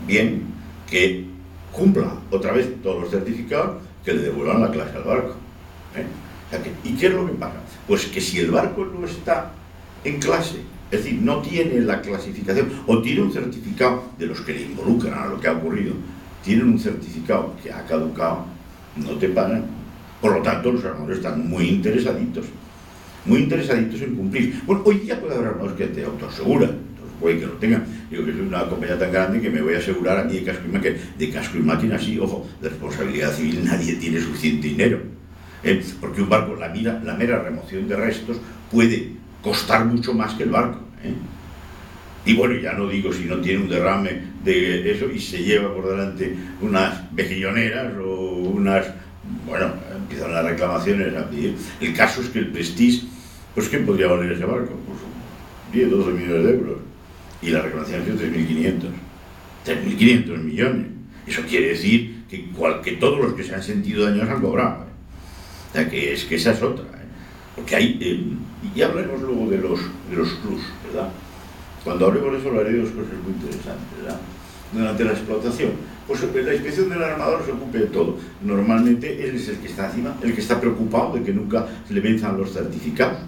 bien, que cumpla otra vez todos los certificados, que le devuelvan la clase al barco. O sea ¿y qué es lo que pasa? Pues que si el barco no está en clase, es decir, no tiene la clasificación, o tiene un certificado de los que le involucran a lo que ha ocurrido, tienen un certificado que ha caducado, no te pagan. Por lo tanto, los armadores están muy interesaditos en cumplir. Bueno, hoy ya puede haber armadores que te autoaseguran, entonces puede que lo tengan. Digo que soy una compañía tan grande que me voy a asegurar aquí de casco y máquina, sí, ojo, de responsabilidad civil nadie tiene suficiente dinero. Porque un barco, la mera remoción de restos puede costar mucho más que el barco. Y bueno, ya no digo si no tiene un derrame de eso y se lleva por delante unas vejilloneras o unas... Bueno, empiezan las reclamaciones a pedir. El caso es que el Prestige, pues ¿qué podría valer ese barco? Pues 10, 12 millones de euros. Y la reclamación ha sido 3.500 millones. Eso quiere decir que todos los que se han sentido dañados han cobrado. O sea, que esa es otra. Porque hay... y hablaremos luego de los clubs, ¿verdad? Cuando hablemos de eso hablaré de dos cosas muy interesantes, ¿verdad? Durante la explotación, pues la inspección del armador se ocupe de todo. Normalmente él es el que está encima, el que está preocupado de que nunca se le venzan los certificados.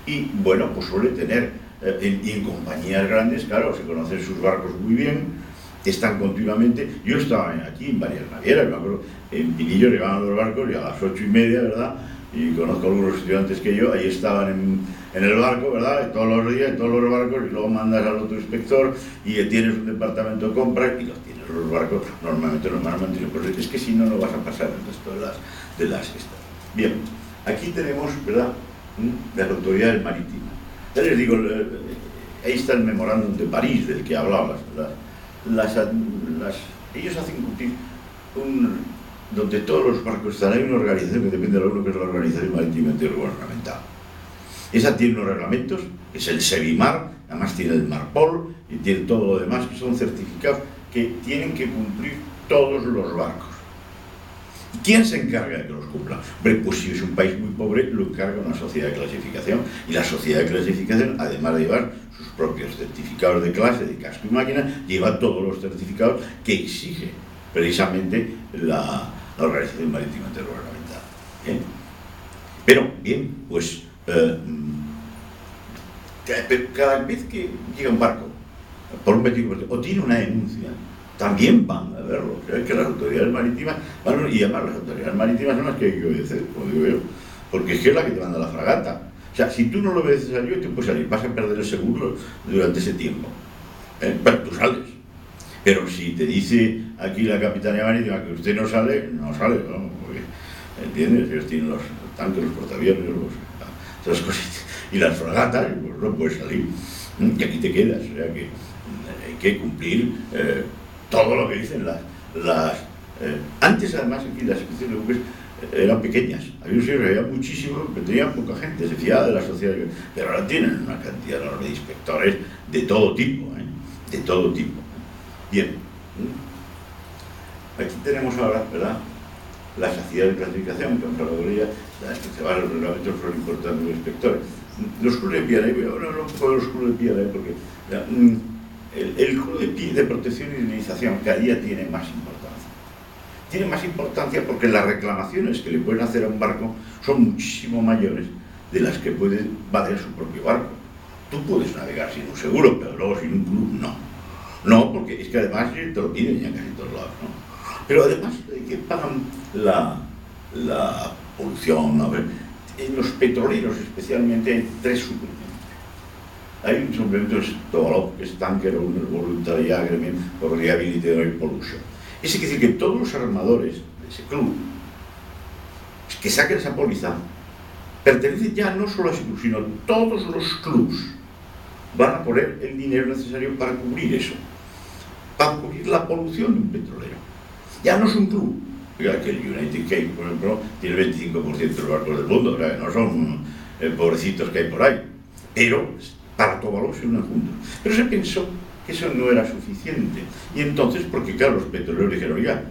Y bueno, pues suele tener, y en compañías grandes, claro, se conocen sus barcos muy bien, están continuamente. Yo estaba aquí en varias navieras, me acuerdo, en Pinillo llegaban los barcos y a las 8:30, ¿verdad? Y conozco a algunos estudiantes que yo, ahí estaban en el barco, ¿verdad? Y todos los días, en todos los barcos, y luego mandas al otro inspector y tienes un departamento de compra y los tienes los barcos, normalmente los más mantenidos. Pues es que si no, no vas a pasar el resto de las estas. Bien, aquí tenemos, ¿verdad?, las autoridades marítimas. Ya les digo, ahí está el memorándum de París del que hablabas, ¿verdad? Ellos hacen cumplir donde todos los barcos están, hay una organización que depende de uno, que es la Organización Marítima Intergubernamental. Esa tiene unos reglamentos, es el SEBIMAR, además tiene el MARPOL y tiene todo lo demás, que son certificados que tienen que cumplir todos los barcos. ¿Quién se encarga de que los cumpla? Hombre, pues si es un país muy pobre, lo encarga una sociedad de clasificación. Y la sociedad de clasificación, además de llevar sus propios certificados de clase, de casco y máquina, lleva todos los certificados que exige precisamente la Organización Marítima Intergubernamental. ¿Bien? Pero, bien, pues cada vez que llega un barco, por un motivo o tiene una denuncia, también van a verlo. Es que las autoridades marítimas van, y además las autoridades marítimas son las que hay que obedecer, como digo yo, porque es que es la que te manda la fragata. O sea, si tú no lo obedeces a ello, te puedes salir, vas a perder el seguro durante ese tiempo. Bueno, tú sales. Pero si te dice aquí la Capitanía Marítima que usted no sale, no sale, ¿no? Porque, ¿entiendes? Ellos tienen los tanques, los portaaviones, todas las cosas, y las fragatas, pues no puedes salir. Y aquí te quedas. O sea que hay que cumplir todo lo que dicen las antes, además, aquí las secciones de buques eran pequeñas. Había un sitio que había muchísimo, pero tenían poca gente, se fiaba de la sociedad. Pero ahora tienen una cantidad enorme de inspectores de todo tipo, de todo tipo. Bien. Aquí tenemos ahora, ¿verdad?, la sociedad de clasificación, que hemos hablado de ella, se van los reglamentos son importantes los inspectores. Los clubes de Piedra, voy a hablar un poco de los clubes de Piedra, porque el club de protección y indemnización cada día tiene más importancia. Tiene más importancia porque las reclamaciones que le pueden hacer a un barco son muchísimo mayores de las que puede valer su propio barco. Tú puedes navegar sin un seguro, pero luego sin un club no. No, porque es que además te lo piden ya en casi todos lados, ¿no? Pero además de que pagan la polución, ¿no? En los petroleros especialmente hay tres suplementos. Hay un suplemento que es Tanker Voluntary Agreement for Rehabilitation Pollution. Ese quiere decir que todos los armadores de ese club que saquen esa póliza pertenecen ya no solo a ese club, sino todos los clubs van a poner el dinero necesario para cubrir eso, para cubrir la polución de un petrolero. Ya no es un club. Fíjate que el United Cake, por ejemplo, tiene el 25% de los barcos del mundo, o sea, no son pobrecitos que hay por ahí, pero para tomarlos se unen juntos. Pero se pensó que eso no era suficiente, y entonces, porque claro, los petroleros dijeron, oiga,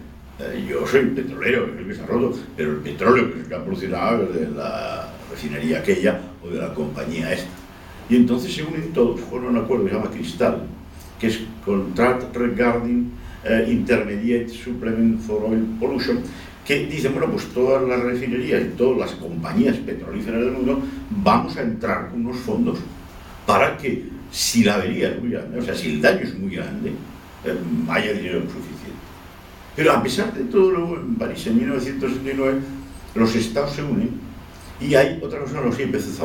yo soy un petrolero, es el que se ha roto, pero el petróleo que se ha producido es de la refinería aquella o de la compañía esta. Y entonces se unen todos, fueron a un acuerdo que se llama Cristal, que es Contract Regarding Intermediate Supplement for Oil Pollution, que dicen, bueno, pues todas las refinerías y todas las compañías petrolíferas del mundo vamos a entrar con unos fondos para que, si la avería es muy grande, o sea, si el daño es muy grande, haya dinero suficiente. Pero a pesar de todo, luego en París en 1969 los estados se unen y hay otra cosa, los IPCC.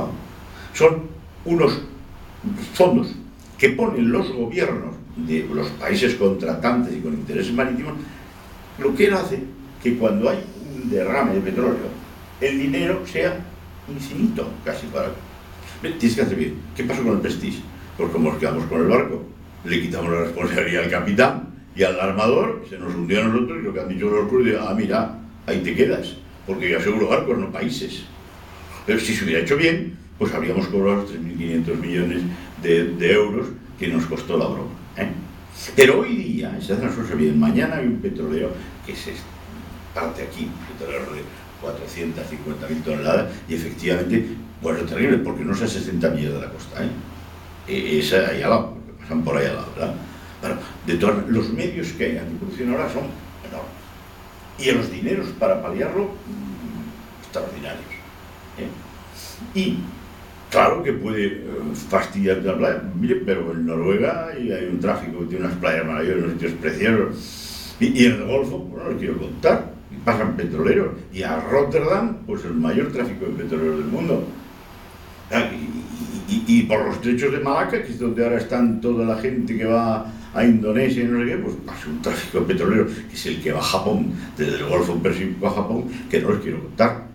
Son unos fondos que ponen los gobiernos de los países contratantes y con intereses marítimos, lo que hace que cuando hay un derrame de petróleo, el dinero sea infinito, casi para... Tienes que hacer bien. ¿Qué pasó con el Prestige? Pues como nos quedamos con el barco, le quitamos la responsabilidad al capitán y al armador, se nos hundió a nosotros, y lo que han dicho los clubes, mira, ahí te quedas, porque yo aseguro barcos, no países. Pero si se hubiera hecho bien, pues habríamos cobrado los 3.500 millones de euros que nos costó la broma. Pero hoy día, se hace las cosas bien, mañana hay un petrolero que se parte aquí, un petrolero de 450.000 toneladas, y efectivamente, pues es terrible, porque no es a 60 millas de la costa, es ahí al lado, porque pasan por ahí al lado, ¿verdad? Bueno, de todos los medios que hay anticorrupción ahora son enormes, y los dineros para paliarlo, extraordinarios. Y claro que puede fastidiar la playa, mire, pero en Noruega hay un tráfico que tiene unas playas maravillosas, unos sitios preciosos, y en el Golfo, pues no les quiero contar, y pasan petroleros, y a Rotterdam, pues el mayor tráfico de petroleros del mundo. Y por los estrechos de Malaca, que es donde ahora están toda la gente que va a Indonesia y no sé qué, pues pasa un tráfico de petrolero, que es el que va a Japón, desde el Golfo Pérsico a Japón, que no les quiero contar.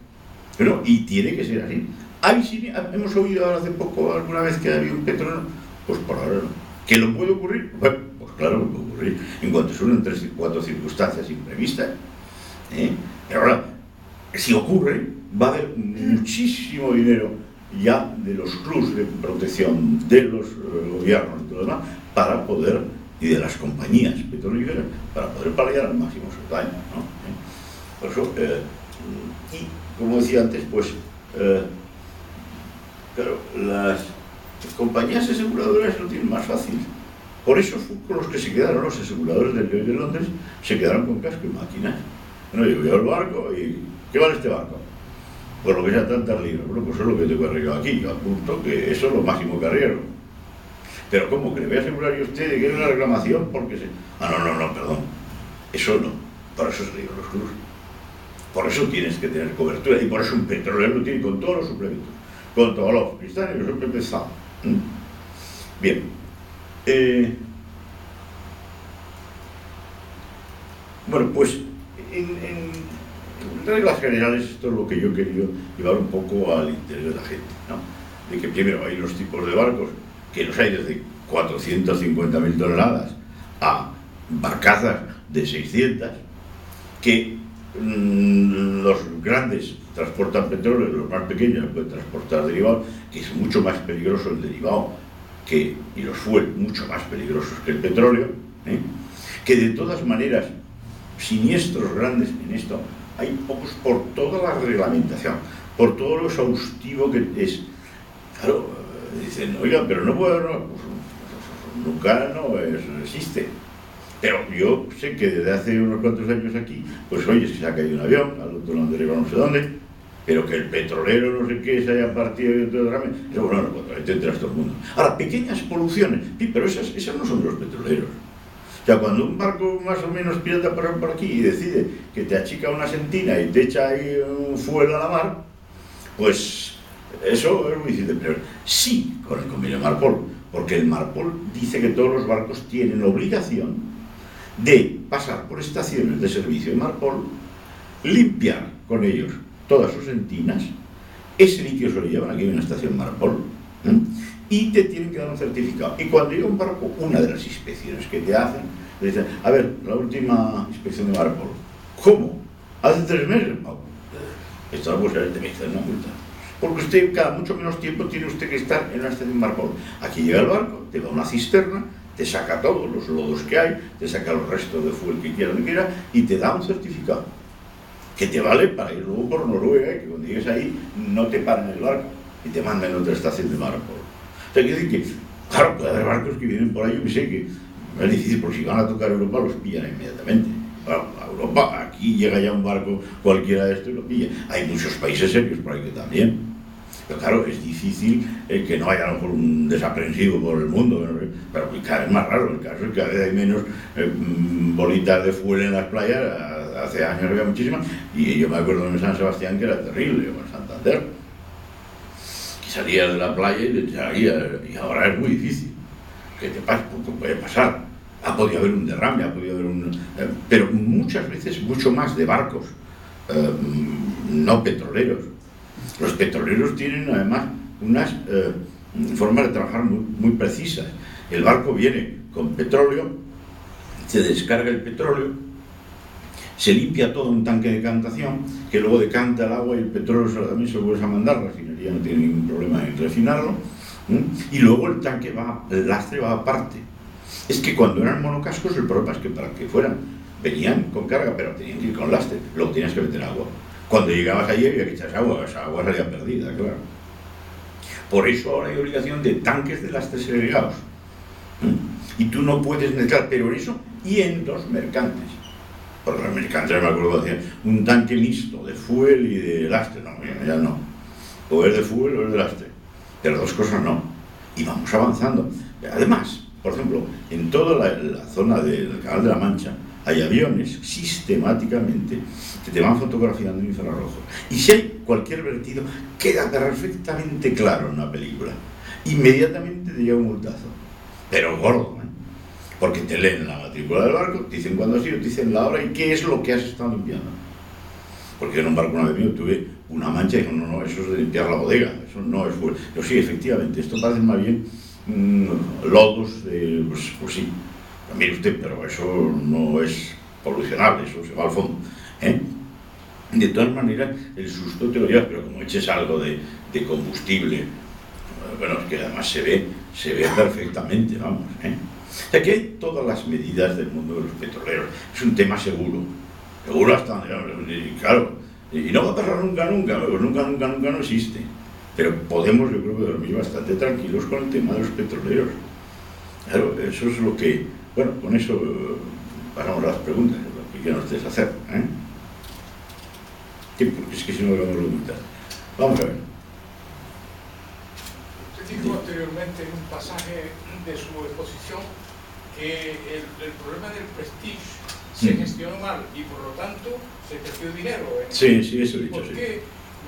Pero, y tiene que ser así. ¿Hemos oído ahora hace poco alguna vez que había un petróleo? Pues por ahora no. ¿Que lo puede ocurrir? Bueno, pues claro que puede ocurrir, en cuanto se unen 3 o 4 circunstancias imprevistas. Pero ahora, si ocurre, va a haber muchísimo dinero ya de los clubs de protección de los gobiernos y todo lo demás para poder y de las compañías petrolíferas para poder paliar al máximo sus daños, ¿no? Por eso, y como decía antes, pues, claro, las compañías aseguradoras lo tienen más fácil. Por eso fue con los que se quedaron los aseguradores del Lloyd's de Londres, se quedaron con casco y máquinas. Bueno, yo veo el barco y ¿qué vale este barco? Por lo que sea tantas libras. Bueno, pues eso es lo que tengo arreglado aquí. Yo apunto que eso es lo máximo que arriesgo. Pero ¿cómo? ¿Que le voy a asegurar yo a usted de que hay una reclamación? Porque se... no, perdón. Eso no. Por eso se libran los clubs. Por eso tienes que tener cobertura. Y por eso un petrolero lo tiene con todos los suplementos. Con todos los cristales, los PPSA. Bien. Bueno, pues en reglas generales esto es lo que yo he querido llevar un poco al interés de la gente, ¿no? De que primero hay unos tipos de barcos que los hay desde 450.000 toneladas a barcazas de 600, que los grandes transportan petróleo, los más pequeños pueden transportar derivados, que es mucho más peligroso el derivado y los fuel mucho más peligrosos que el petróleo, que de todas maneras siniestros grandes en esto hay pocos por toda la reglamentación, por todo lo exhaustivo que es. Claro, dicen, oiga, pero no puedo, pues, nunca no existe. Pero yo sé que desde hace unos cuantos años aquí, pues oye, se ha caído un avión, al otro lado de no sé dónde, pero que el petrolero no sé qué se haya partido y todo el rame, eso bueno, cuando te entras todo el mundo. Ahora, pequeñas poluciones, sí, pero esas no son de los petroleros. O sea, cuando un barco más o menos pirata por aquí y decide que te achica una sentina y te echa ahí un fuel a la mar, pues eso es muy difícil. Pero sí con el convenio Marpol, porque el Marpol dice que todos los barcos tienen obligación de pasar por estaciones de servicio de Marpol, limpiar con ellos todas sus sentinas, ese líquido se lo llevan aquí en una estación Marpol, y te tienen que dar un certificado. Y cuando llega un barco, una de las inspecciones que te hacen, te dicen, a ver, la última inspección de Marpol, ¿cómo? ¿Hace 3 meses? No. Esto posiblemente me dicen una multa. Porque usted, cada mucho menos tiempo, tiene usted que estar en una estación Marpol. Aquí llega el barco, te va a una cisterna, te saca todos los lodos que hay, te saca los restos de fuel que quiera, y te da un certificado que te vale para ir luego por Noruega, y que cuando llegues ahí no te paran el barco y te mandan a otra estación de Marpol. O sea, quiere decir que, claro, puede haber barcos que vienen por ahí, yo que sé, que es difícil, porque si van a tocar Europa los pillan inmediatamente. Bueno, a Europa, aquí llega ya un barco cualquiera de estos y lo pilla. Hay muchos países serios por ahí que también. Pero claro, es difícil que no haya a lo mejor un desaprensivo por el mundo, pero cada vez más raro. El caso es que cada vez hay menos bolitas de fuel en las playas. Hace años había muchísimas, y yo me acuerdo en San Sebastián que era terrible, o en Santander, que salía de la playa y te salía, y ahora es muy difícil que te pase, porque puede pasar. Ha podido haber un derrame, ha podido haber pero muchas veces mucho más de barcos, no petroleros. Los petroleros tienen además unas formas de trabajar muy precisas. El barco viene con petróleo, se descarga el petróleo, se limpia todo un tanque de decantación, que luego decanta el agua y el petróleo también se lo vuelves a mandar, la refinería no tiene ningún problema en refinarlo, y luego el tanque el lastre va aparte. Es que cuando eran monocascos el problema es que para que fueran, venían con carga, pero tenían que ir con lastre, luego tenías que meter agua. Cuando llegabas allí había que echar agua, esa agua salía perdida, claro. Por eso ahora hay obligación de tanques de lastres segregados. Y tú no puedes mezclar, pero en eso y en los mercantes. Porque los mercantes, me acuerdo que hacían un tanque mixto de fuel y de lastre. No, ya no. O es de fuel o es de lastre. De las dos cosas no. Y vamos avanzando. Además, por ejemplo, en toda la zona del Canal de la Mancha hay aviones sistemáticamente que te van fotografiando en infrarrojo. Y si hay cualquier vertido, queda perfectamente claro en una película. Inmediatamente te llega un multazo. Pero gordo, ¿eh? Porque te leen la matrícula del barco, te dicen cuándo ha sido, te dicen la hora y qué es lo que has estado limpiando. Porque en un barco una vez mío tuve una mancha y dijo, no, eso es de limpiar la bodega, eso no es fuel. Pero sí, efectivamente, esto parece más bien lodos, pues sí. Pero mire usted, pero eso no es polucionable, eso se va al fondo. De todas maneras, el susto te lo llevas, pero como eches algo de combustible, bueno, es que además se ve perfectamente, vamos. O sea, que hay todas las medidas del mundo de los petroleros. Es un tema seguro. Seguro hasta donde, claro, y no va a pasar nunca, pues nunca no existe. Pero podemos, yo creo, que dormir bastante tranquilos con el tema de los petroleros. Claro, eso es lo que... Bueno, con eso pasamos a las preguntas, lo que quieran ustedes hacer, ¿eh? Sí, porque es que si no lo vamos a mitad. Vamos a ver. Usted dijo anteriormente en un pasaje de su exposición que el problema del prestigio se gestionó mal y por lo tanto se perdió dinero. Sí, eso he dicho. ¿Por qué?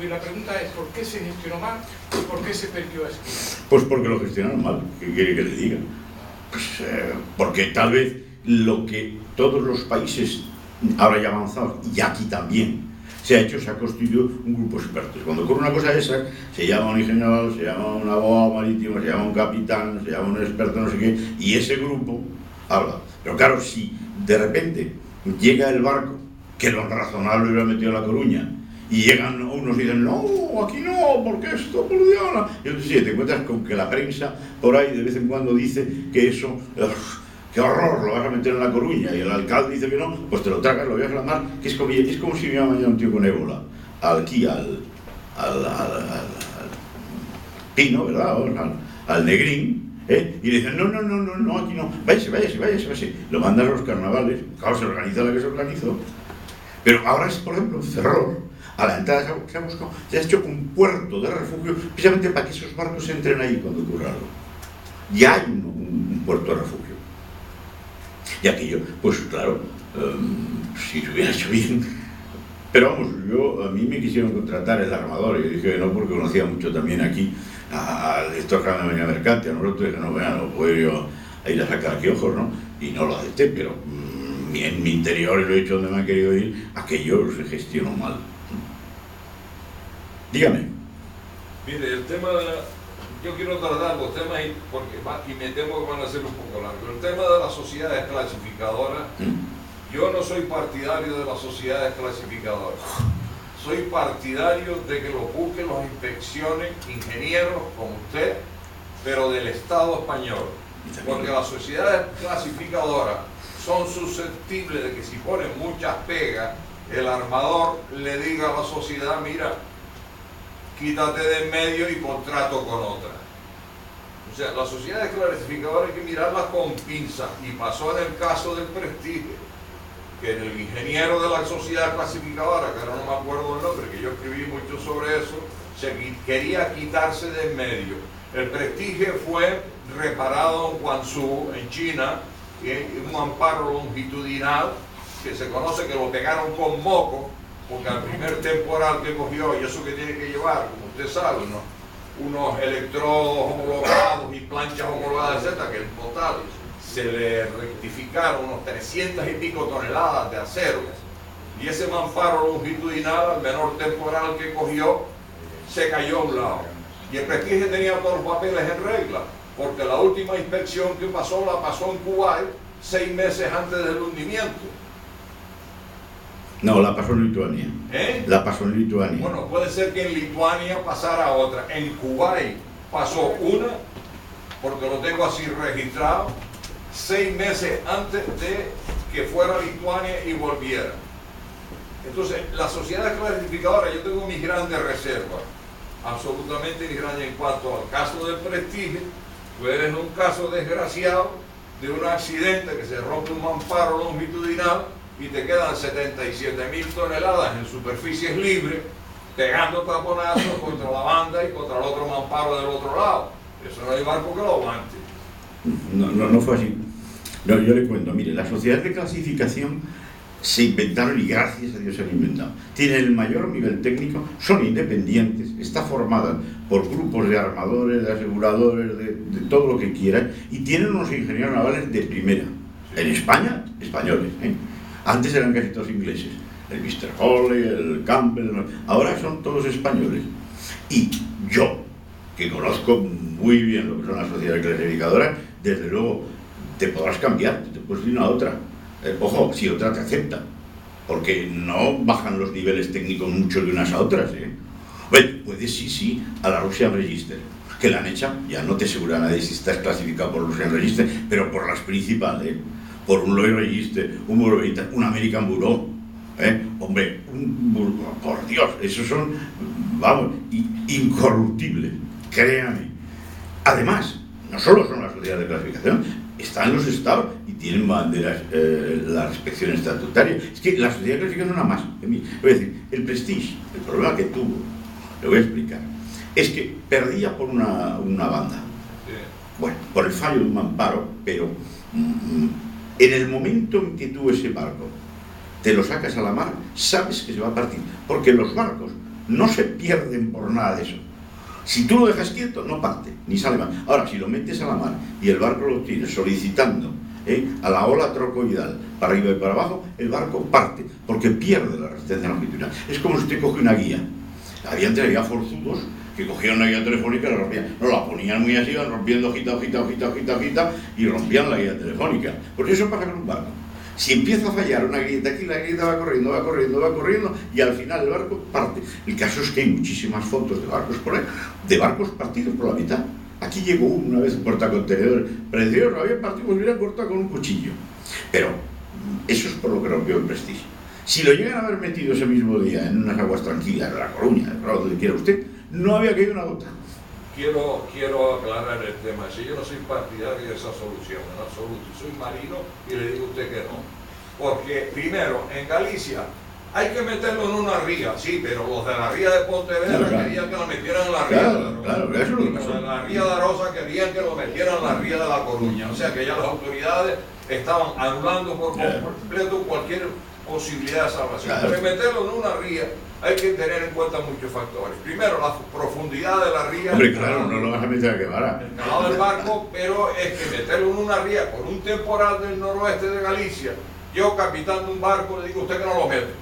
La pregunta es, ¿por qué se gestionó mal y por qué se perdió ese dinero? Pues porque lo gestionaron mal, ¿qué quiere que le diga? Pues porque tal vez lo que todos los países ahora ya avanzados, y aquí también, se ha constituido un grupo de expertos. Cuando ocurre una cosa de esa, se llama un ingeniero, se llama un abogado marítimo, se llama un capitán, se llama un experto no sé qué, y ese grupo habla. Pero claro, si de repente llega el barco, que lo razonable hubiera metido a La Coruña, y llegan unos y dicen, no, aquí no, porque esto coludiona. Y entonces sí, te encuentras con que la prensa por ahí de vez en cuando dice que eso, qué horror, lo vas a meter en La Coruña, y el alcalde dice que no, pues te lo tragas, lo llevas a la mar, que es como si me iba mañana un tío con ébola, aquí al Pino, ¿verdad? Al Negrín, y le dicen, no, aquí no, váyase. Lo mandan a los carnavales, claro, se organiza la que se organizó. Pero ahora es, por ejemplo, Ferrol, a la entrada se ha hecho un puerto de refugio precisamente para que esos barcos entren ahí cuando ocurra algo. Ya hay un puerto de refugio. Y aquello, pues claro, si se hubiera hecho bien. Pero vamos, a mí me quisieron contratar el armador, y yo dije que no, porque conocía mucho también aquí al director general de Marina Mercante, a nosotros, dije, no, no puedo yo a ir a sacar aquí ojos, ¿no? Y no lo acepté, pero en mi interior, y lo he dicho donde me han querido ir, aquello se gestionó mal. Dígame. Mire, el tema, yo quiero tratar los temas y me temo que van a ser un poco largos. El tema de las sociedades clasificadoras, yo no soy partidario de las sociedades clasificadoras. Soy partidario de que lo busquen, los inspecciones, ingenieros como usted, pero del Estado español. Porque las sociedades clasificadoras son susceptibles de que si ponen muchas pegas, el armador le diga a la sociedad, mira, quítate de en medio y contrato con otra. O sea, las sociedades clasificadoras hay que mirarlas con pinzas, y pasó en el caso del Prestige, que el ingeniero de la sociedad clasificadora, que ahora no me acuerdo el nombre, que yo escribí mucho sobre eso, quería quitarse de en medio. El Prestige fue reparado en Guangzhou, en China, en un amparo longitudinal que se conoce que lo pegaron con moco, porque al primer temporal que cogió, y eso que tiene que llevar, como usted sabe, unos electrodos homologados y planchas homologadas, etc., que en total se le rectificaron unos 300 y pico toneladas de acero, y ese mamparo longitudinal, al menor temporal que cogió, se cayó a un lado. Y el Prestige tenía todos los papeles en regla, porque la última inspección que pasó, la pasó en Kuwait 6 meses antes del hundimiento. No, la pasó en Lituania. La pasó en Lituania. Bueno, puede ser que en Lituania pasara otra. En Kuwait pasó una, porque lo tengo así registrado, 6 meses antes de que fuera a Lituania y volviera. Entonces, las sociedades clasificadoras, yo tengo mis grandes reservas, absolutamente mis grandes. En cuanto al caso del Prestige, pues es un caso desgraciado de un accidente que se rompe un mamparo longitudinal y te quedan 77.000 toneladas en superficies libres, pegando taponazos contra la banda y contra el otro mamparo del otro lado. Eso no hay barco que lo aguante. No fue así. No, yo le cuento, mire, las sociedades de clasificación se inventaron, y gracias a Dios se han inventado. Tienen el mayor nivel técnico, son independientes, está formada por grupos de armadores, de aseguradores, de todo lo que quieran, y tienen unos ingenieros navales de primera. En España, españoles, Antes eran casi todos ingleses, el Mr. Hawley, el Campbell, ahora son todos españoles. Y yo, que conozco muy bien lo que son las sociedades clasificadoras, desde luego te podrás cambiar, te puedes ir a otra. Ojo, si otra te acepta, porque no bajan los niveles técnicos mucho de unas a otras. Bueno, puedes sí, a la Russian Register, que la han hecho, ya no te asegura nadie si estás clasificado por los registres, pero por las principales, por un Lloyd's Register, un Bureau, un American Bureau, hombre, por Dios, esos son, vamos, incorruptibles, créame. Además, no solo son las sociedades de clasificación, están los estados y tienen banderas, la inspección estatutaria. Es que la sociedad de clasificación no es nada más. Es decir, el Prestige, el problema que tuvo, le voy a explicar, es que perdía por una banda. Bueno, por el fallo de un amparo, pero en el momento en que tú ese barco te lo sacas a la mar, sabes que se va a partir, porque los barcos no se pierden por nada de eso. Si tú lo dejas quieto, no parte, ni sale más. Ahora, si lo metes a la mar y el barco lo tienes solicitando a la ola trocoidal para arriba y para abajo, el barco parte, porque pierde la resistencia longitudinal. Es como si usted coge una guía. Había forzudos que cogían una guía telefónica y la rompían. No, la ponían muy así, iban rompiendo hojita, y rompían la guía telefónica. Pues eso pasa con un barco. Si empieza a fallar una grieta aquí, la grieta va corriendo y al final el barco parte. El caso es que hay muchísimas fotos de barcos por ahí, de barcos partidos por la mitad. Aquí llegó una vez un portacontenedores precioso, había partido, pues hubieran cortado con un cuchillo. Pero eso es por lo que rompió el Prestige. Si lo llegan a haber metido ese mismo día en unas aguas tranquilas, de La Coruña, de donde quiera usted, no había caído una gota. Quiero aclarar el tema. Si yo no soy partidario de esa solución, en absoluto. Soy marino y le digo a usted que no. Porque, primero, en Galicia hay que meterlo en una ría, sí, pero los de la ría de Pontevedra querían que lo metieran en la ría de Arosa. Claro, eso Y los de la ría de Arosa querían que lo metieran en la ría de La Coruña. O sea que ya las autoridades estaban anulando por completo cualquier posibilidad de salvación. Para meterlo en una ría hay que tener en cuenta muchos factores. Primero, la profundidad de la ría. Hombre, claro, no lo vas a meter a quemar. El calado del barco, pero es que meterlo en una ría con un temporal del noroeste de Galicia, yo, capitán de un barco, le digo a usted que no lo mete.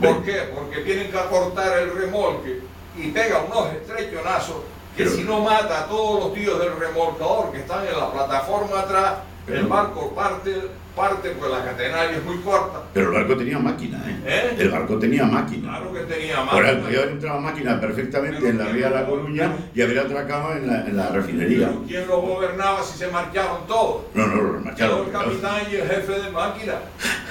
¿Por qué? Porque tienen que acortar el remolque y pega unos estrechonazos que si no mata a todos los tíos del remolcador que están en la plataforma atrás, el barco parte, pues la catenaria es muy corta. Pero el barco tenía máquina, El barco tenía máquina. Claro que tenía máquina. Por eso podía haber entrado máquina perfectamente en la ría de La Coruña y haber atracado en la refinería. Pero ¿quién lo gobernaba si se marchaban todos? No, los marcharon. El capitán y el jefe de máquina.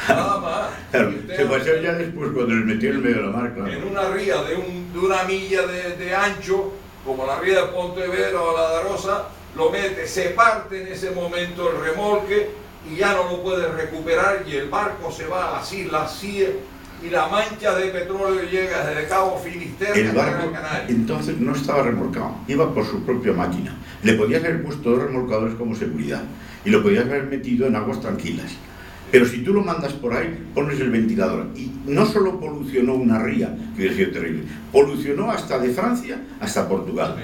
Nada más. Claro, se pasó ya después cuando les metió en el medio de la mar, claro. En una ría de una milla de ancho, como la ría de Pontevedra o la de Arosa, lo mete, se parte en ese momento el remolque y ya no lo puede recuperar y el barco se va a las Islas Cíes y la mancha de petróleo llega desde Cabo Finisterre el hasta barco Gran Canaria. entonces no estaba remolcado, iba por su propia máquina. Le podías haber puesto 2 remolcadores como seguridad y lo podías haber metido en aguas tranquilas. Pero si tú lo mandas por ahí, pones el ventilador. Y no solo polucionó una ría, que hubiera sido terrible, polucionó hasta de Francia hasta Portugal.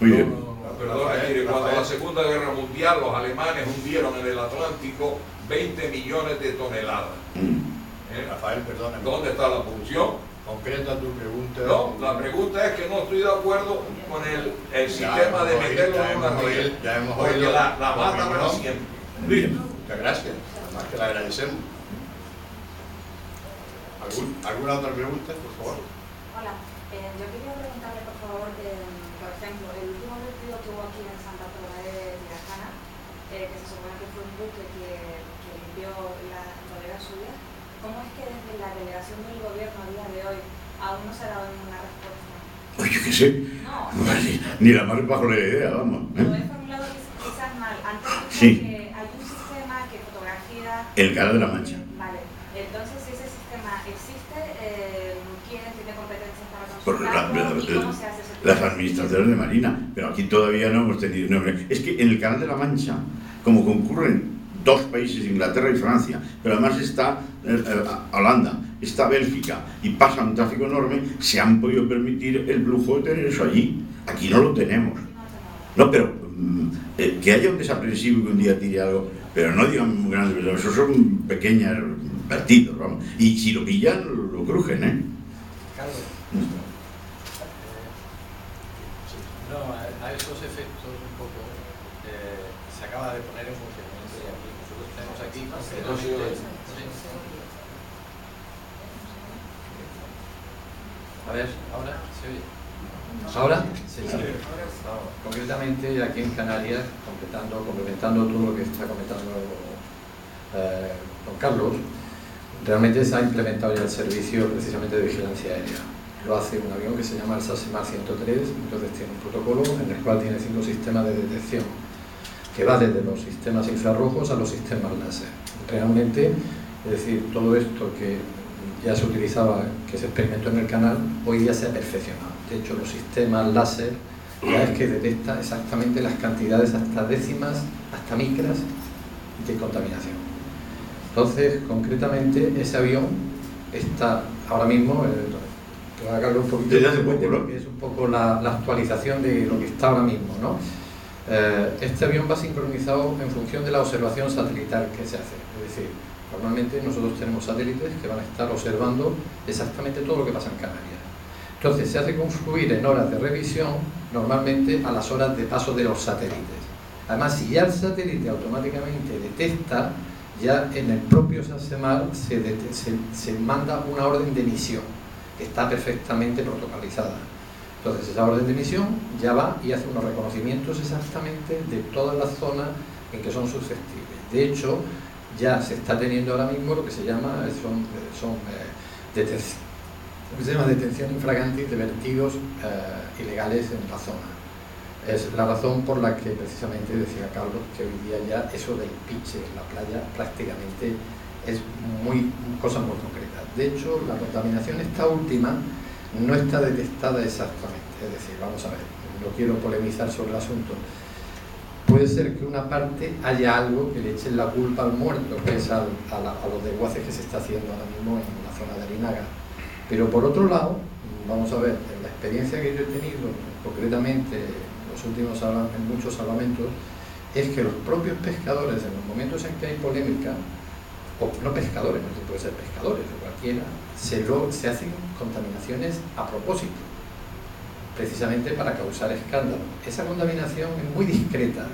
Muy bien. Perdona, mire, cuando la Segunda Guerra Mundial los alemanes hundieron en el Atlántico 20 millones de toneladas. Rafael, perdóname. ¿Dónde está la polución? Concreta tu pregunta. No, la pregunta es que no estoy de acuerdo con el sistema de meterlo en una ría. Ya hemos porque oído la mata para siempre. Muchas gracias. Además que le agradecemos. ¿Alguna otra pregunta, por favor? Hola, yo quería preguntarle, por favor, por ejemplo, el último vertido que hubo aquí en Santa Cruz de Tirajana, que se supone que fue un buque que limpió la bodega suya, ¿cómo es que desde la delegación del gobierno a día de hoy aún no se ha dado ninguna respuesta? Pues yo qué sé. No. Ni la más bajo la idea, vamos. Lo he formulado quizás mal. Antes sí. Que hay un sistema que fotografía... El Canal de la Mancha. Vale. Entonces, si ese sistema existe, ¿quién tiene competencias para Por consultarlo? ¿Y cómo se hace ese las proceso? administraciones de Marina, pero aquí todavía no hemos tenido nombre. Es que en el Canal de la Mancha, como concurren 2 países, Inglaterra y Francia, pero además está Holanda, está Bélgica y pasa un tráfico enorme, se han podido permitir el lujo de tener eso allí. Aquí no lo tenemos. No, pero que haya un desaprensivo que un día tire algo, pero no digan grandes, esos son pequeños vertidos, vamos. Y si lo pillan, lo crujen, Carlos. No, a esos efectos un poco se acaba de poner en funcionamiento y aquí nosotros tenemos aquí a ver, ahora se oye. ¿Ahora? Sí, sí. Concretamente aquí en Canarias, complementando todo lo que está comentando don Carlos, realmente se ha implementado ya el servicio precisamente de vigilancia aérea. Lo hace un avión que se llama el SASEMAR 103, entonces tiene un protocolo en el cual tiene 5 sistemas de detección, que va desde los sistemas infrarrojos a los sistemas láser. Realmente, es decir, todo esto que ya se utilizaba, que se experimentó en el canal, hoy día se ha perfeccionado. De hecho, los sistemas láser ya es que detecta exactamente las cantidades hasta décimas, hasta micras de contaminación. Entonces, concretamente, ese avión está ahora mismo, voy a sacarlo un poquito, desde hace poco, ¿no? porque es un poco la actualización de lo que está ahora mismo, ¿no? Este avión va sincronizado en función de la observación satelital que se hace. Es decir, normalmente nosotros tenemos satélites que van a estar observando exactamente todo lo que pasa en Canarias. Entonces se hace confluir en horas de revisión normalmente a las horas de paso de los satélites. Además, si ya el satélite automáticamente detecta, ya en el propio SASEMAR se manda una orden de emisión que está perfectamente protocolizada. Entonces esa orden de emisión ya va y hace unos reconocimientos exactamente de todas las zonas en que son susceptibles. De hecho, ya se está teniendo ahora mismo lo que se llama detención infraganti de vertidos ilegales en la zona. Es la razón por la que precisamente decía Carlos que hoy día ya eso del piche en la playa prácticamente es cosa muy concreta. De hecho, la contaminación esta última no está detectada exactamente. Es decir, vamos a ver, no quiero polemizar sobre el asunto. Puede ser que una parte haya algo que le echen la culpa al muerto, que es a los desguaces que se está haciendo ahora mismo en la zona de Arinaga. Pero por otro lado, vamos a ver, en la experiencia que yo he tenido, concretamente en muchos salvamentos, es que los propios pescadores, en los momentos en que hay polémica, o no pescadores, no puede ser pescadores o cualquiera, se hacen contaminaciones a propósito, precisamente para causar escándalo. Esa contaminación es muy discreta.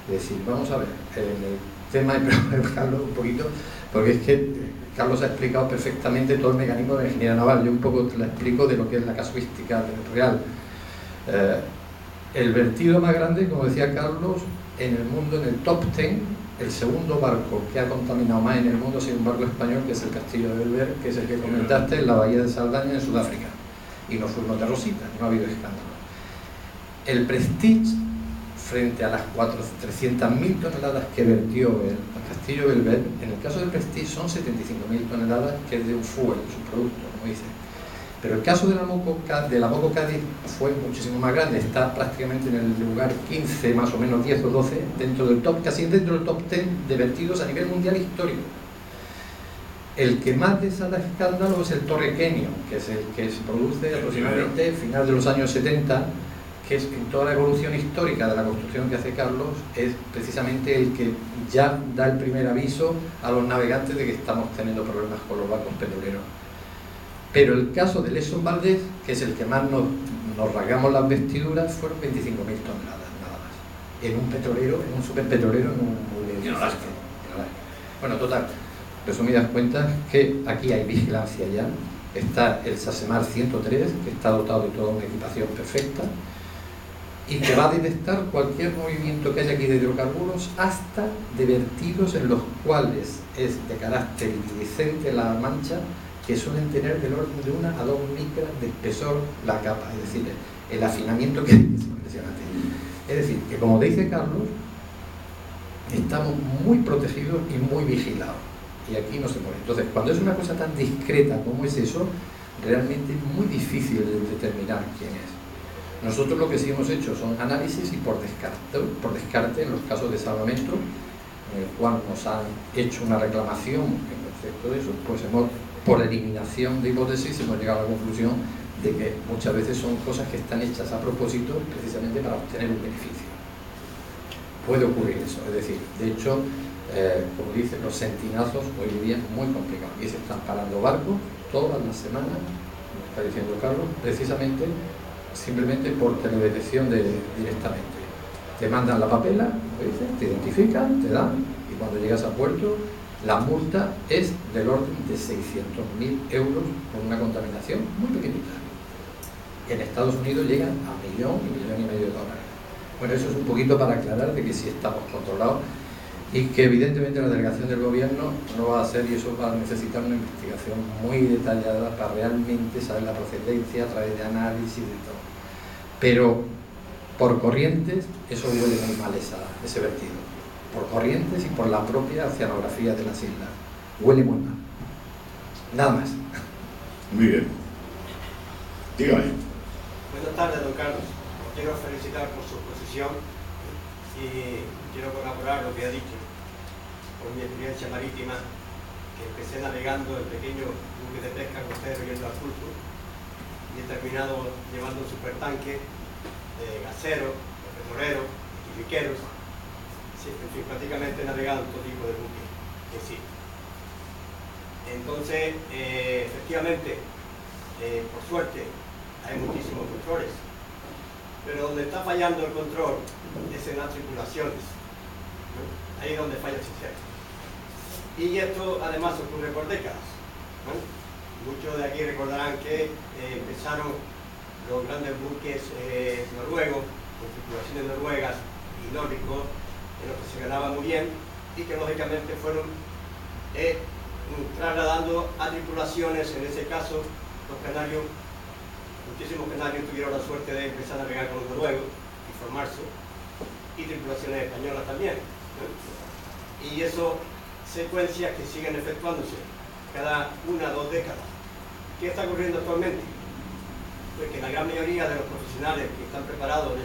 Es decir, vamos a ver, en el tema de Carlos un poquito, porque es que Carlos ha explicado perfectamente todo el mecanismo de la ingeniería naval. Yo un poco te la explico de lo que es la casuística real. El vertido más grande, como decía Carlos, en el mundo, en el top 10, el segundo barco que ha contaminado más en el mundo ha sido un barco español, que es el Castillo de Belver, que es el que comentaste en la bahía de Saldaña, en Sudáfrica. Y no fuimos de rosita, no ha habido escándalo. El Prestige, frente a las 300.000 toneladas que vertió el Castillo de Belver, en el caso del Prestige son 75.000 toneladas, que es de un fuel, es un producto, como dicen. Pero el caso de la Moco Cádiz fue muchísimo más grande, está prácticamente en el lugar 15, más o menos 10 o 12, dentro del top, casi dentro del top 10 de vertidos a nivel mundial histórico. El que más desata escándalo es el Torre Kenyon, que es el que se produce aproximadamente a final de los años 70, que es en toda la evolución histórica de la construcción que hace Carlos, es precisamente el que ya da el primer aviso a los navegantes de que estamos teniendo problemas con los barcos petroleros. Pero el caso del Exxon Valdez, que es el que más nos rasgamos las vestiduras, fueron 25.000 toneladas, nada más. En un petrolero, en un superpetrolero, en un Bueno, total, resumidas cuentas, que aquí hay vigilancia ya. Está el SASEMAR 103, que está dotado de toda una equipación perfecta y que va a detectar cualquier movimiento que haya aquí de hidrocarburos, hasta de vertidos en los cuales es de carácter iridiscente la mancha, que suelen tener del orden de 1 a 2 micras de espesor la capa, es decir, el afinamiento que es impresionante. Es decir, que como dice Carlos, estamos muy protegidos y muy vigilados, y aquí no se muere. Entonces, cuando es una cosa tan discreta como es eso, realmente es muy difícil de determinar quién es. Nosotros lo que sí hemos hecho son análisis y por descarte en los casos de salvamento, en el cual nos han hecho una reclamación en respecto de eso, pues por eliminación de hipótesis hemos llegado a la conclusión de que muchas veces son cosas que están hechas a propósito precisamente para obtener un beneficio. Puede ocurrir eso, es decir, de hecho, como dicen, los sentinazos hoy en día es muy complicado y se están parando barcos todas las semanas, como está diciendo Carlos, precisamente simplemente por teledetección directamente. Te mandan la papela, te identifican, te dan, y cuando llegas a puerto, la multa es del orden de 600.000 euros por una contaminación muy pequeñita. En Estados Unidos llegan a $1 millón y medio de dólares. Bueno, eso es un poquito para aclarar de que sí estamos controlados y que evidentemente la delegación del gobierno no va a hacer, y eso va a necesitar una investigación muy detallada para realmente saber la procedencia a través de análisis y de todo. Pero por corrientes, eso huele muy mal ese vertido. Por corrientes y por la propia oceanografía de las islas. Huele muy mal. Nada más. Muy bien. Dígame. Buenas tardes, don Carlos. Os quiero felicitar por su exposición y quiero corroborar lo que ha dicho. Por mi experiencia marítima, que empecé navegando en pequeños buques de pesca costero yendo al Pulpo y he terminado llevando un supertanque de gaseros, de petroleros, de quimiqueros. Sí, en fin, prácticamente he navegado en todo tipo de buques en sí. Entonces, efectivamente, por suerte, hay muchísimos controles, pero donde está fallando el control es en las tripulaciones, ¿no? Ahí es donde falla el sistema. Y esto además ocurre por décadas, ¿no? Muchos de aquí recordarán que empezaron los grandes buques noruegos, con tripulaciones noruegas y nórdicos, en los que se ganaba muy bien y que lógicamente fueron trasladando a tripulaciones, en ese caso los canarios. Muchísimos canarios tuvieron la suerte de empezar a navegar con los noruegos y formarse, y tripulaciones españolas también, ¿no? Y eso, secuencias que siguen efectuándose cada 1 o 2 décadas. ¿Qué está ocurriendo actualmente? Pues que la gran mayoría de los profesionales que están preparados en